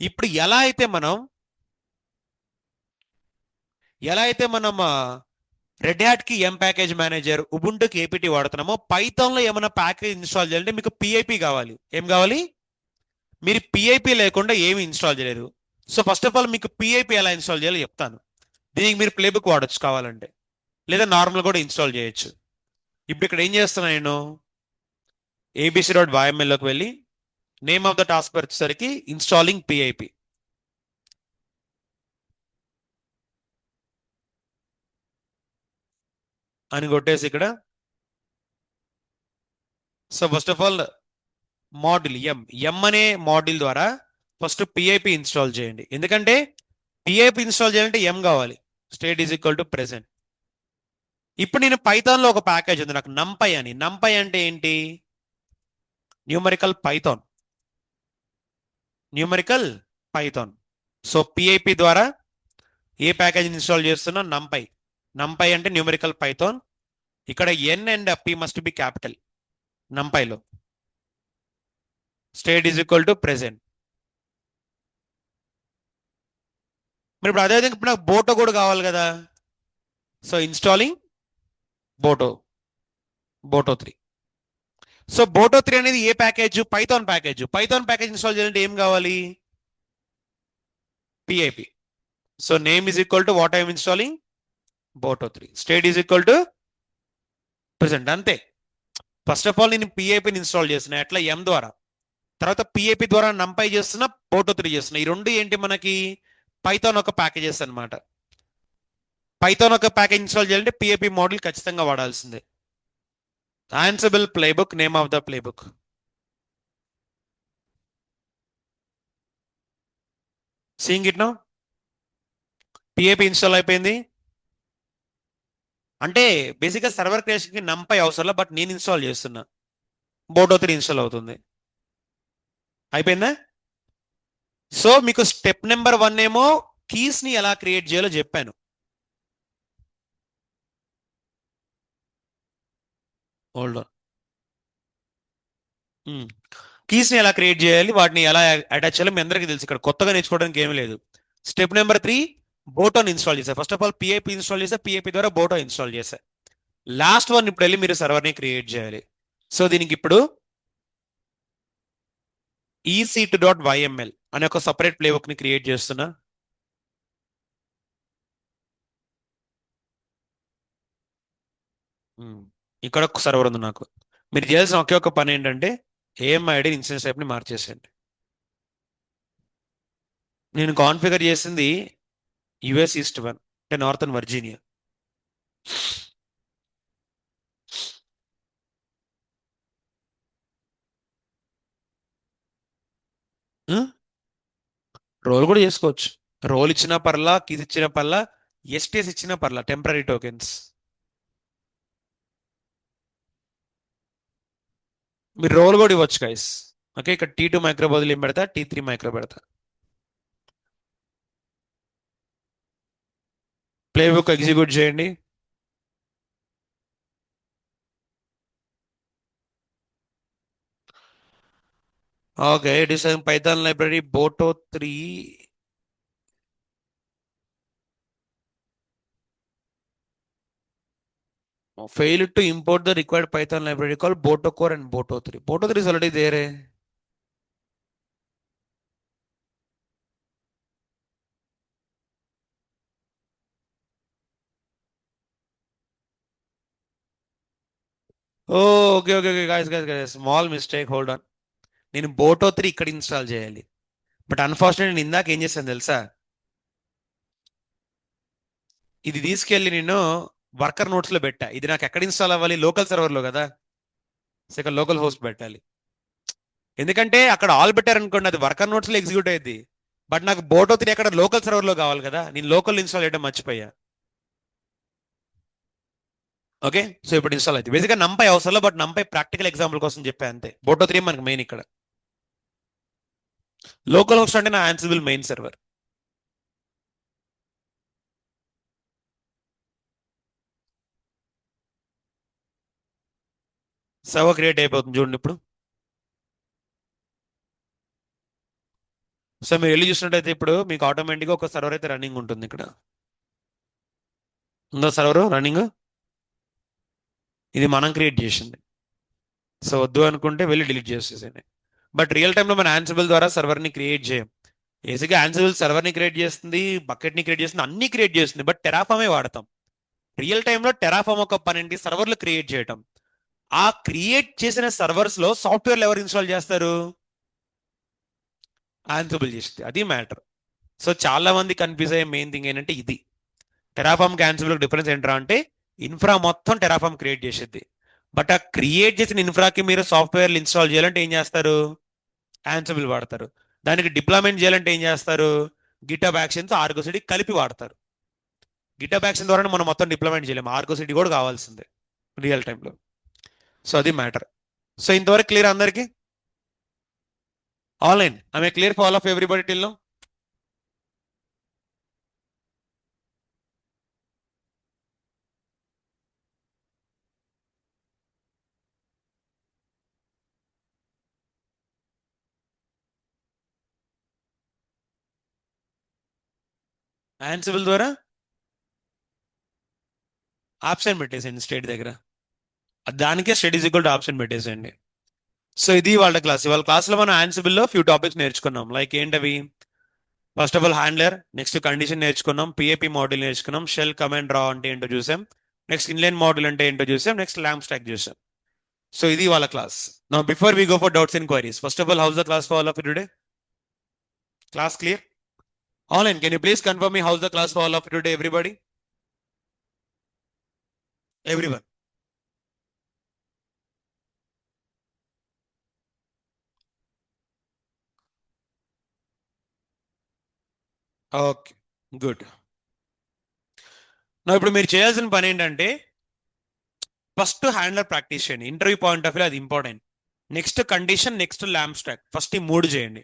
ఇప్పుడు ఎలా అయితే మనం రెడ్ హ్యాట్ కి ఎం ప్యాకేజ్ మేనేజర్, ఉబుంటుకి ఏపీటీ వాడుతున్నామో, పైథాన్ లో ఏమైనా ప్యాకేజ్ ఇన్స్టాల్ చేయాలంటే మీకు పిఐపి కావాలి. ఏం కావాలి? మీరు పిఐపి లేకుండా ఏమి ఇన్స్టాల్ చేయలేరు. సో ఫస్ట్ ఆఫ్ ఆల్ మీకు పిఐపి ఎలా ఇన్స్టాల్ చేయాలో చెప్తాను. దీనికి మీరు ప్లేబుక్ వాడచ్చు కావాలంటే, లేదా నార్మల్ కూడా ఇన్స్టాల్ చేయొచ్చు. ఇప్పుడు ఇక్కడ ఏం చేస్తున్నా, నేను abc.yml లోకి వెళ్ళి నేమ్ ఆఫ్ ద టాస్క్ వచ్చేసరికి ఇన్స్టాలింగ్ పిఐపి అని కొట్టేసి ఇక్కడ. So first of all module M అనే మాడ్యూల్ ద్వారా ఫస్ట్ పిఐపి ఇన్స్టాల్ చేయండి. ఎందుకంటే పిఐపి ఇన్స్టాల్ చేయాలంటే ఎం కావాలి, state is equal to present. ఇప్పుడు నేను పైథాన్ లో ఒక ప్యాకేజ్ ఉంది నాకు, నంపై అని. నంపై అంటే ఏంటి? Numerical Python, numerical Python. So PIP ద్వారా ఏ ప్యాకేజ్ ఇన్స్టాల్ చేస్తున్నా? నంపై. నంపై అంటే న్యూమరికల్ పైథాన్. ఇక్కడ N and P must be capital నంపైలో. State is equal to present. మరి ఇప్పుడు అదేవిధంగా ఇప్పుడు నాకు బోటో కూడా కావాలి కదా. So installing boto, boto 3. So boto 3 అనేది ఏ package? Python package. Python package install చేయాలంటే ఏం కావాలి? PIP. So name is equal to what I'm installing? Boto 3. State is equal to present. అంతే. ఫస్ట్ ఆఫ్ ఆల్ నేను పిఐపిని ఇన్స్టాల్ చేస్తున్నా ఎట్లా? ఎం ద్వారా. తర్వాత పిఐపి ద్వారా నంపై చేస్తున్నా, బోటో 3 చేస్తున్నా. ఈ రెండు ఏంటి మనకి? పైథాన్ ఒక ప్యాకేజెస్ అనమాట. పైథాన్ ఒక ప్యాకేజ్ ఇన్స్టాల్ చేయాలంటే పిఐపి మోడల్ ఖచ్చితంగా వాడాల్సిందే. ఆన్సిబుల్ playbook, name of the playbook. Seeing it now. PIP install అయిపోయింది. అంటే బేసిక్గా సర్వర్ క్రియేషన్కి నంపై అవసరం, బట్ నేను ఇన్స్టాల్ చేస్తున్నా. బోటో 3 ఇన్స్టాల్ అవుతుంది. అయిపోయిందా? సో మీకు స్టెప్ నెంబర్ 1 ఏమో కీస్ ని ఎలా క్రియేట్ చేయాలో చెప్పాను. Hold on. కీస్ ని ఎలా క్రియేట్ చేయాలి, వాటిని ఎలా అటాచ్ చేయాలి మీ అందరికీ తెలుసు. ఇక్కడ కొత్తగా నేర్చుకోవడానికి ఏమీ లేదు. స్టెప్ నెంబర్ 3 బోటోని ఇన్స్టాల్ చేశా. First of all PIP install చేశా, పిఐపి ద్వారా బోటో ఇన్స్టాల్ చేశా. లాస్ట్ వన్ ఇప్పుడు వెళ్ళి మీరు సర్వర్ని క్రియేట్ చేయాలి. సో దీనికి ఇప్పుడు ec2.yml అనే ఒక సపరేట్ ప్లేబుక్ ని క్రియేట్ చేస్తున్నా. ఇక్కడ ఒక సర్వర్ ఉంది నాకు. మీరు చేయాల్సిన ఒకే ఒక పని ఏంటంటే ఏఎంఐడి ఇన్స్టెన్స్ టైప్ ని మార్చేసేయండి. నేను కాన్ఫిగర్ చేసింది యుఎస్ ఈస్ట్ 1 అంటే నార్థన్ వర్జీనియా. రోల్ కూడా చేసుకోవచ్చు. రోల్ ఇచ్చిన పర్లా, కీస్ ఇచ్చిన పర్లా, ఎస్టీఎస్ ఇచ్చిన పర్లా, టెంపరీ టోకెన్స్. మీరు రోల్ కూడా ఇవ్వచ్చు గైస్. ఓకే, ఇక్కడ T2 మైక్రో బదులు ఏం పెడతా? T3 మైక్రో పెడతా. ప్లేబుక్ ఎగ్జిక్యూట్ చేయండి. Okay, it is Python library boto 3. failed to import the required Python library called Boto Core and Boto 3. Boto 3 is already there. Oh, okay, guys. Small mistake. Hold on. నేను బోటో 3 ఇక్కడ install చేయాలి. But unfortunate నేను ఇందాక ఏం చేశాను తెలుసా? ఇది తీసుకెళ్ళి నేను వర్కర్ నోట్స్ లో పెట్టా. ఇది నాకు ఎక్కడ ఇన్స్టాల్ అవ్వాలి? లోకల్ సర్వర్ లో కదా. ఇక్కడ లోకల్ హోస్ట్ పెట్టాలి. ఎందుకంటే అక్కడ ఆల్ పెట్టారు అనుకోండి, అది వర్కర్ నోట్స్ లో ఎగ్జిక్యూట్ అయ్యింది. బట్ నాకు బోటో 3 అక్కడ లోకల్ సర్వర్ లో కావాలి కదా. నేను లోకల్ ఇన్స్టాల్ చేయడం మర్చిపోయా. ఓకే, సో ఇప్పుడు ఇన్స్టాల్ అయితే బేసిక్గా నంపై అవసరం, బట్ నంపై ప్రాక్టికల్ ఎగ్జాంపుల్ కోసం చెప్పా అంతే. బోటో 3 మనకి మెయిన్. ఇక్కడ లోకల్ హోస్ట్ అంటే నా ఆన్సిబుల్ మెయిన్ సర్వర్. సర్వర్ క్రియేట్ అయిపోతుంది చూడండి ఇప్పుడు. సో మీరు వెళ్ళి చూసినట్టయితే ఇప్పుడు మీకు ఆటోమేటిక్గా ఒక సర్వర్ అయితే రన్నింగ్ ఉంటుంది. ఇక్కడ ఉందా సర్వర్ రన్నింగ్? ఇది మనం క్రియేట్ చేసింది. సో వద్దు అనుకుంటే వెళ్ళి డిలీట్ చేసేసేయండి. బట్ రియల్ టైంలో మన ఆన్సిబుల్ ద్వారా సర్వర్ని క్రియేట్ చేయం. బేసిక్గా ఆన్సిబుల్ సర్వర్ని క్రియేట్ చేస్తుంది, బకెట్ని క్రియేట్ చేస్తుంది, అన్ని క్రియేట్ చేస్తుంది. బట్ టెరాఫామే వాడతాం. రియల్ టైంలో టెరాఫామ్ ఒక పనేంటి? సర్వర్లు క్రియేట్ చేయటం. ఆ క్రియేట్ చేసిన సర్వర్స్ లో సాఫ్ట్వేర్లు ఎవరు ఇన్స్టాల్ చేస్తారు? ఆన్సిబుల్ చేస్తుంది. అది మ్యాటర్. సో చాలా మంది కన్ఫ్యూజ్ అయ్యే మెయిన్ థింగ్ ఏంటంటే ఇది. టెరాఫామ్ కి ఆన్సిబుల్ డిఫరెన్స్ ఏంట్రా అంటే ఇన్ఫ్రా మొత్తం టెరాఫామ్ క్రియేట్ చేసేది. బట్ ఆ క్రియేట్ చేసిన ఇన్ఫ్రాకి మీరు సాఫ్ట్వేర్లు ఇన్స్టాల్ చేయాలంటే ఏం చేస్తారు? ఆన్సిబుల్ వాడతారు. దానికి డిప్లాయ్మెంట్ చేయాలంటే ఏం చేస్తారు? గిటబ్ యాక్షన్స్, ఆర్గో సిటీ కలిపి వాడతారు. గిటబ్ యాక్షన్ ద్వారా మనం మొత్తం డిప్లాయ్మెంట్ చేయలేము, ఆర్గో సిటీ కూడా కావాల్సిందే రియల్ టైంలో. సో అది మ్యాటర్. సో ఇంతవరకు క్లియర్ అందరికీ? All in. Am I clear for all of everybody till now? Ansible ద్వారా ఆప్షన్ పెట్టేసేయండి స్టేట్ దగ్గర. దానికే state is equal to option పెట్టేసేయండి. సో ఇది వాళ్ళ క్లాస్. ఇవాళ క్లాస్లో మనం Ansible లో ఫ్యూ టాపిక్స్ నేర్చుకున్నాం. లైక్ ఏంటవి? First of all handler, next condition నేర్చుకున్నాం, పిఏపి మోడల్ నేర్చుకున్నాం, షెల్ కమాండ్ డ్రా అంటే ఏంటో చూసాం, నెక్స్ట్ ఇన్లైన్ మోడల్ అంటే ఏంటో చూసాం, నెక్స్ట్ ల్యాంప్ స్టాక్ చూసాం. సో ఇది వాళ్ళ class. Now before we go for doubts and queries, first of all house the class for all of you today? Class clear? Online, can you please confirm me how's the class for all of you today, everybody? Everyone. Okay, good. నా ఇప్పుడు మీరు చేయాల్సిన పని ఏంటంటే first handler practice చేయండి. Interview point of view అది important. Next condition, next lamp stock, first ఈ మూడు చేయండి.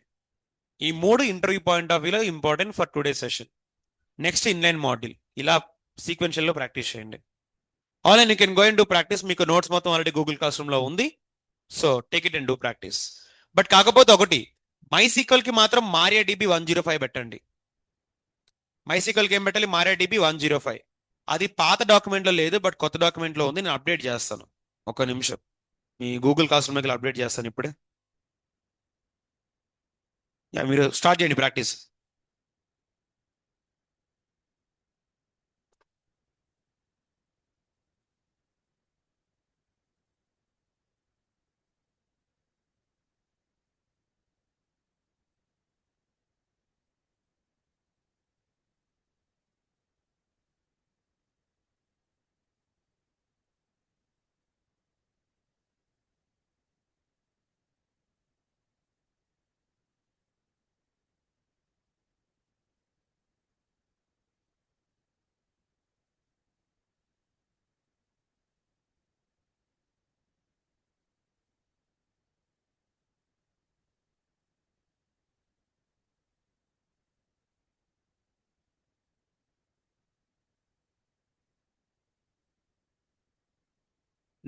ఈ మూడు ఇంటర్వ్యూ పాయింట్ ఆఫ్ వ్యూలో important for today session. Next inline model, ఇలా సీక్వెన్షియల్లో ప్రాక్టీస్ చేయండి. Online you can go and do practice. మీకు నోట్స్ మొత్తం ఆల్రెడీ గూగుల్ క్లాస్ రూమ్ లో ఉంది. So take it and do practice. But కాకపోతే ఒకటి, మైసీక్వల్ కి మాత్రం మారియా డిబి 105 పెట్టండి. మైసీక్వల్కి ఏం పెట్టాలి? Maria dB 105. అది పాత డాక్యుమెంట్లో లేదు, బట్ కొత్త డాక్యుమెంట్లో ఉంది. నేను అప్డేట్ చేస్తాను, ఒక నిమిషం. మీ గూగుల్ క్లాస్ రూమ్కి అప్డేట్ చేస్తాను ఇప్పుడే. మీరు స్టార్ట్ చేయండి ప్రాక్టీస్.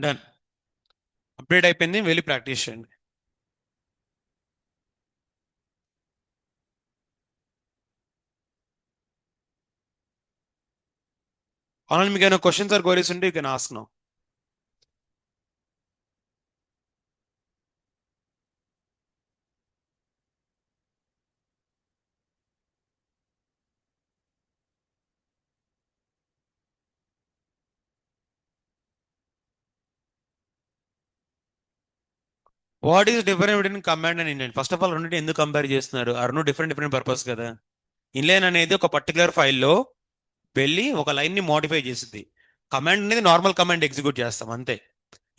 డన్, అప్డేట్ అయిపోయింది, వెళ్ళి ప్రాక్టీస్ చేయండి. ఆన్లైన్ మీకు ఏమైనా క్వశ్చన్స్ ఆర్ క్వరీస్ ఉంటే you can ask now. What is different between command and inline? First of all రెండింటి ఎందుకు కంపేర్ చేస్తున్నారు? ఆ రెండు డిఫరెంట్ డిఫరెంట్ పర్పస్ కదా. ఇన్లైన్ అనేది ఒక పర్టికులర్ ఫైల్లో వెళ్ళి ఒక లైన్ ని మోడిఫై చేసింది. కమాండ్ అనేది నార్మల్ కమాండ్ ఎగ్జిక్యూట్ చేస్తాం అంతే.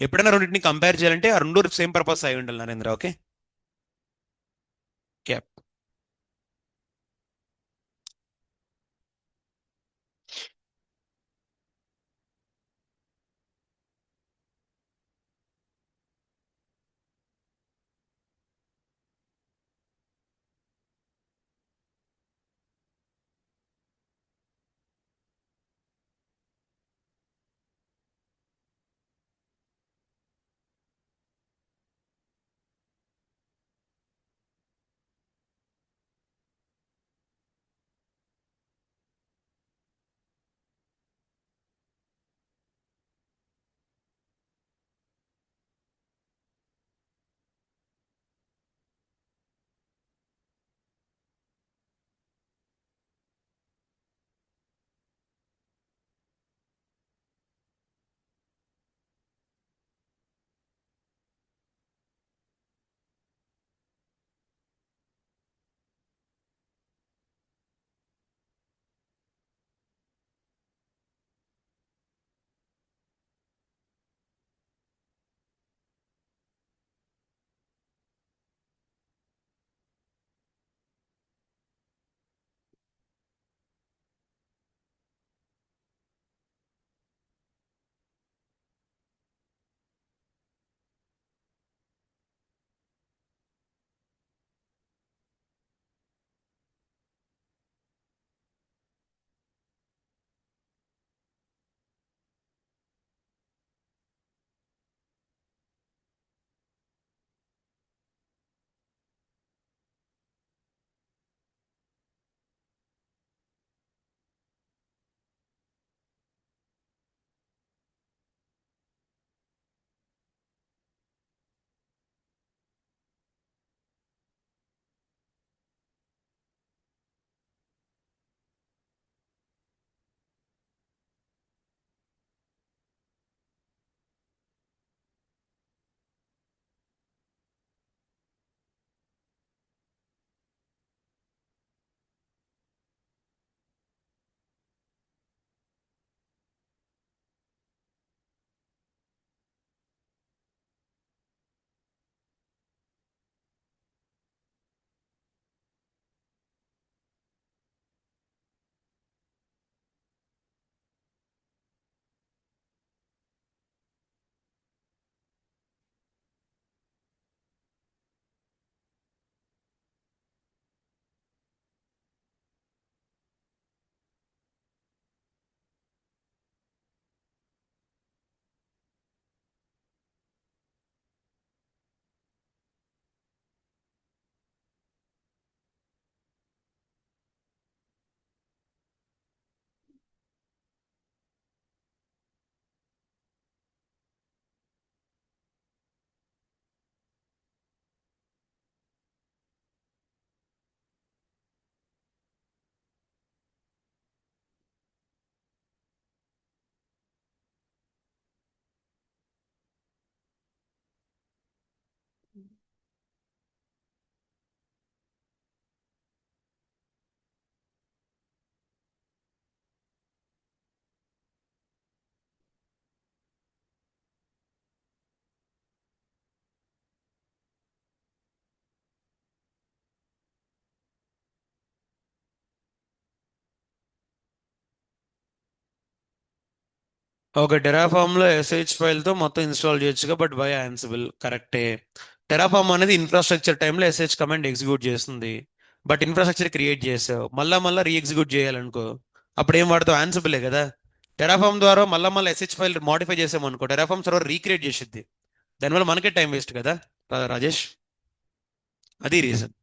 ఎప్పుడైనా రెండింటిని కంపేర్ చేయాలంటే ఆ రెండు సేమ్ పర్పస్ అయి ఉండాలి నరేంద్ర. ఓకే. క్యాప్. ఒక టెరాఫామ్ లో ఎస్హెచ్ ఫైల్ తో మొత్తం ఇన్స్టాల్ చేయొచ్చుగా, బట్ బై ఆన్సిబుల్ కరెక్టే. టెరాఫామ్ అనేది ఇన్ఫ్రాస్ట్రక్చర్ టైంలో ఎస్హెచ్ కమాండ్ ఎగ్జిక్యూట్ చేస్తుంది. బట్ ఇన్ఫ్రాస్ట్రక్చర్ క్రియేట్ చేసావు, మళ్ళా రీ ఎగ్జిక్యూట్ చేయాలనుకో, అప్పుడు ఏం వాడతావు? ఆన్సిబులే కదా. టెరాఫామ్ ద్వారా మళ్ళా ఎస్హెచ్ ఫైల్ మాడిఫై చేసామనుకో, టెరాఫామ్ సర్వర్ రీక్రియేట్ చేసిద్ది. దానివల్ల మనకే టైం వేస్ట్ కదా, రాజేష్. అది reason.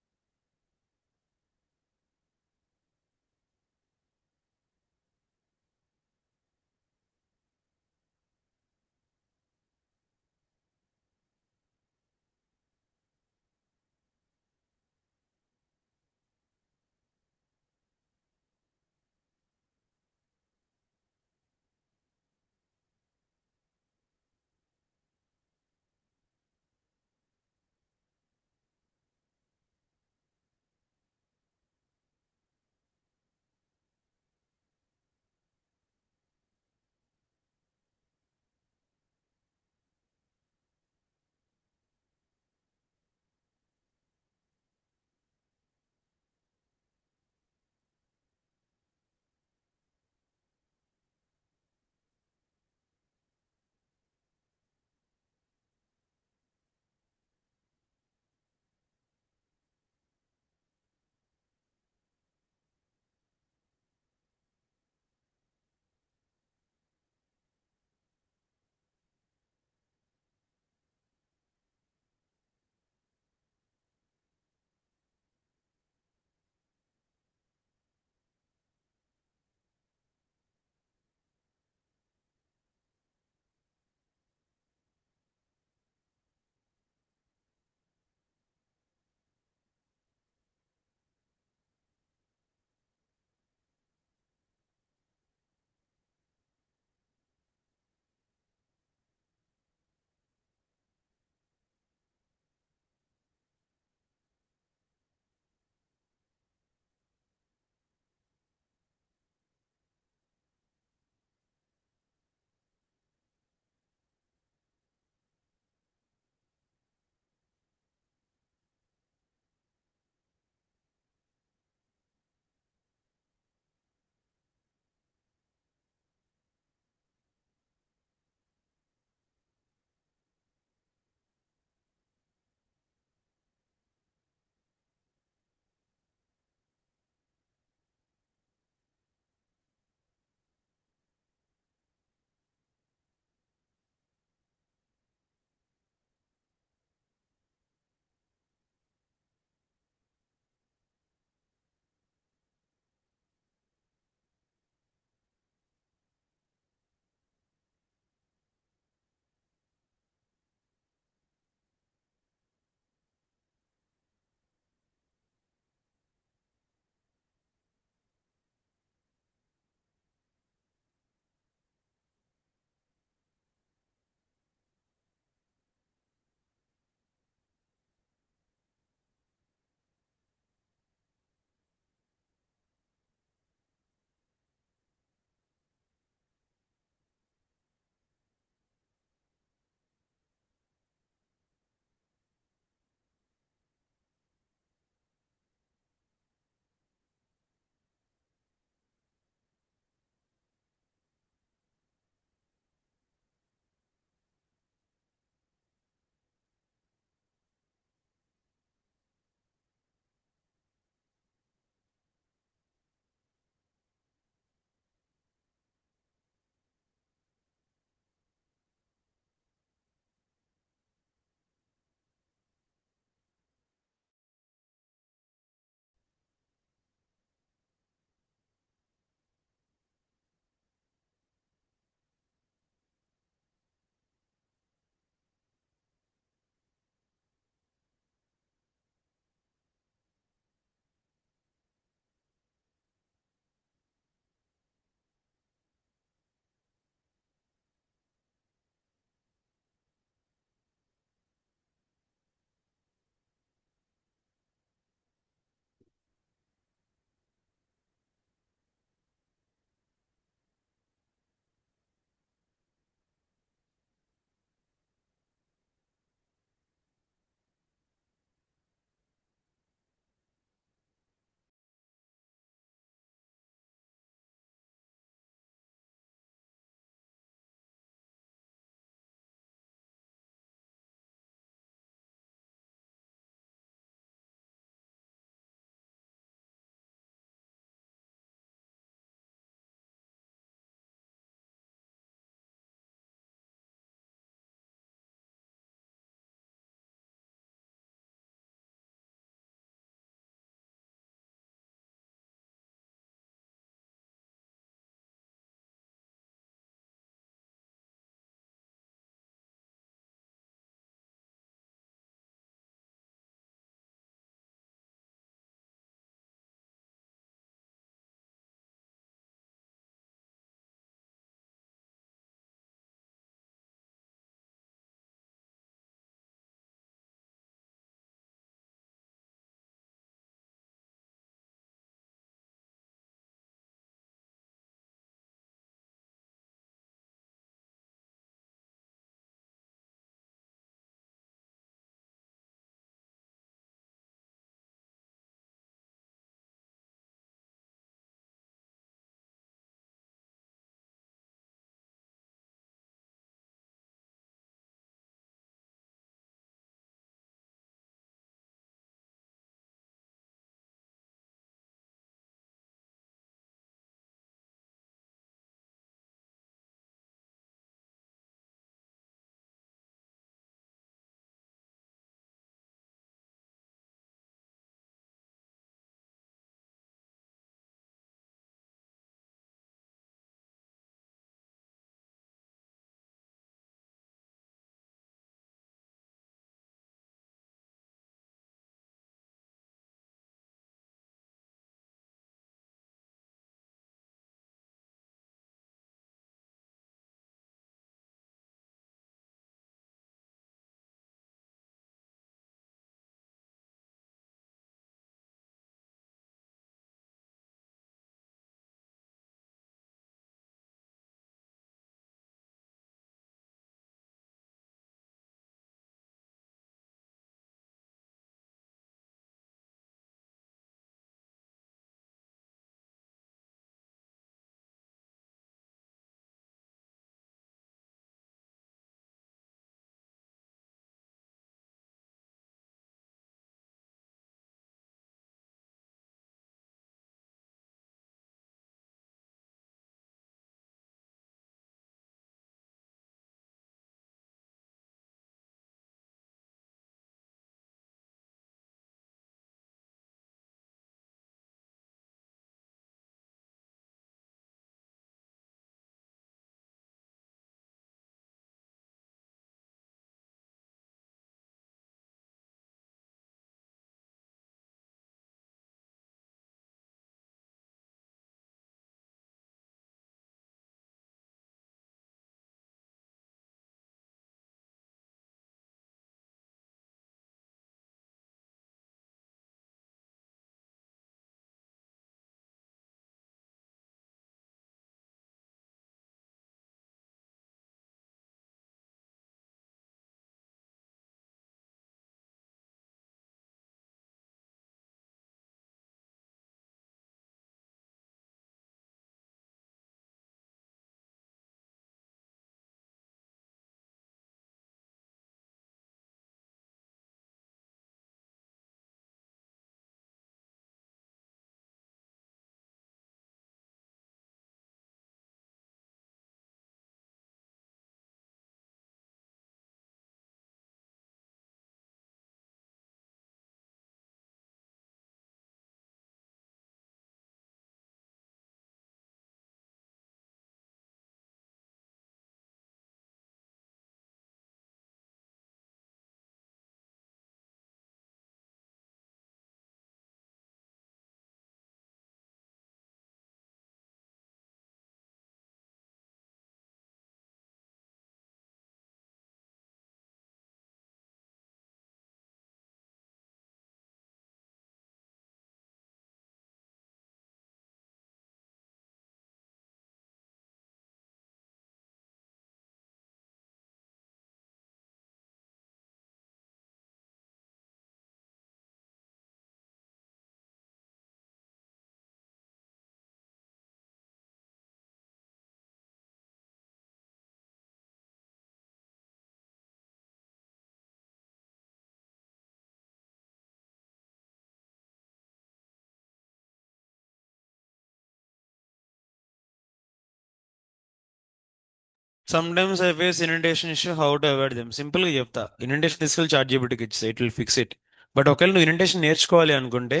Sometimes I face indentation issue, how to avoid them. Simple గా చెప్తా, ఇనండేషన్ తీసుకెళ్ళి చార్ట్ జీపీటీకి ఇచ్చే, it will fix it. But ఒకవేళ నువ్వు ఇనండేషన్ నేర్చుకోవాలి అనుకుంటే,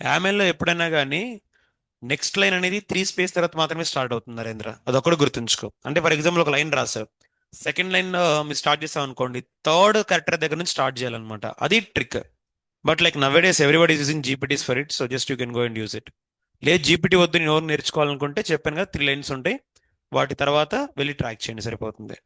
యామెల్లో ఎప్పుడైనా కానీ నెక్స్ట్ లైన్ అనేది 3 స్పేస్ తర్వాత మాత్రమే స్టార్ట్ అవుతుంది నరేంద్ర, అదొక్కటి గుర్తుంచుకో. అంటే ఫర్ ఎగ్జాంపుల్ ఒక లైన్ రాసావు, సెకండ్ లైన్ మీరు స్టార్ట్ చేస్తాం అనుకోండి, థర్డ్ క్యారెక్టర్ దగ్గర నుంచి స్టార్ట్ చేయాలన్నమాట, అది trick. But like now days everybody is using GPTs for it, so just you can go and use it. లేదు జీపీటీ వద్దు, నేను ఎవరు నేర్చుకోవాలనుకుంటే చెప్పాను కదా, 3 లైన్స్ ఉంటాయి, వాటి తర్వాత వెళ్ళి ట్రాక్ చేయండి, సరిపోతుంది.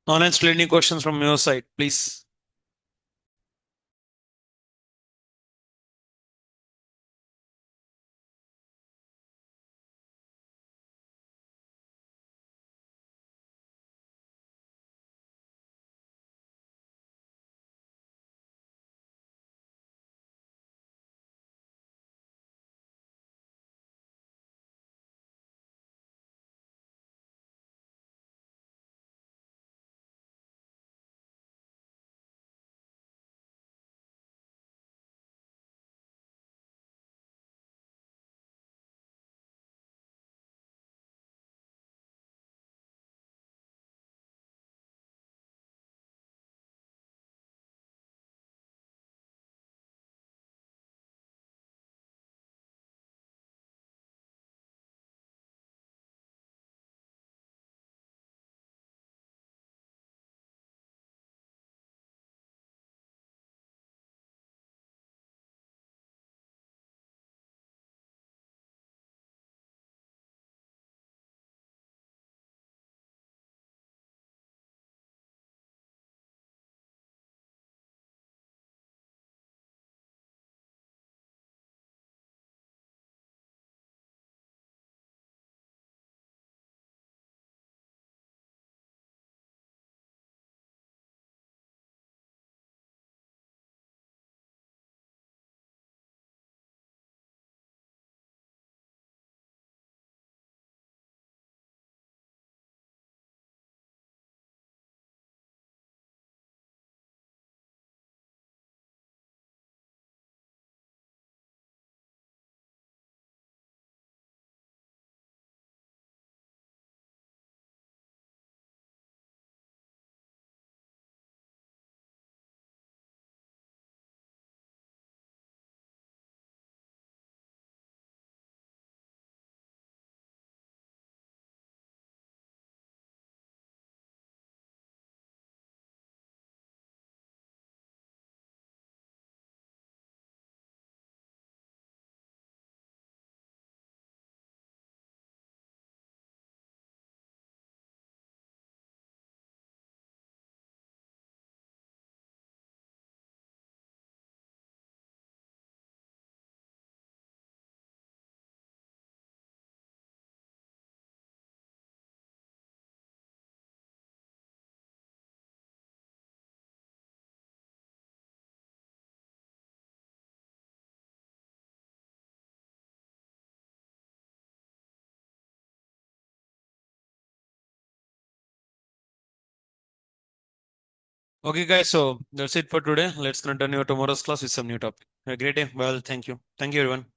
Online still any questions from your side, please? Okay, guys. So that's it for today. Let's continue tomorrow's class with some new topic. Have a great day. Well, thank you. Thank you, everyone.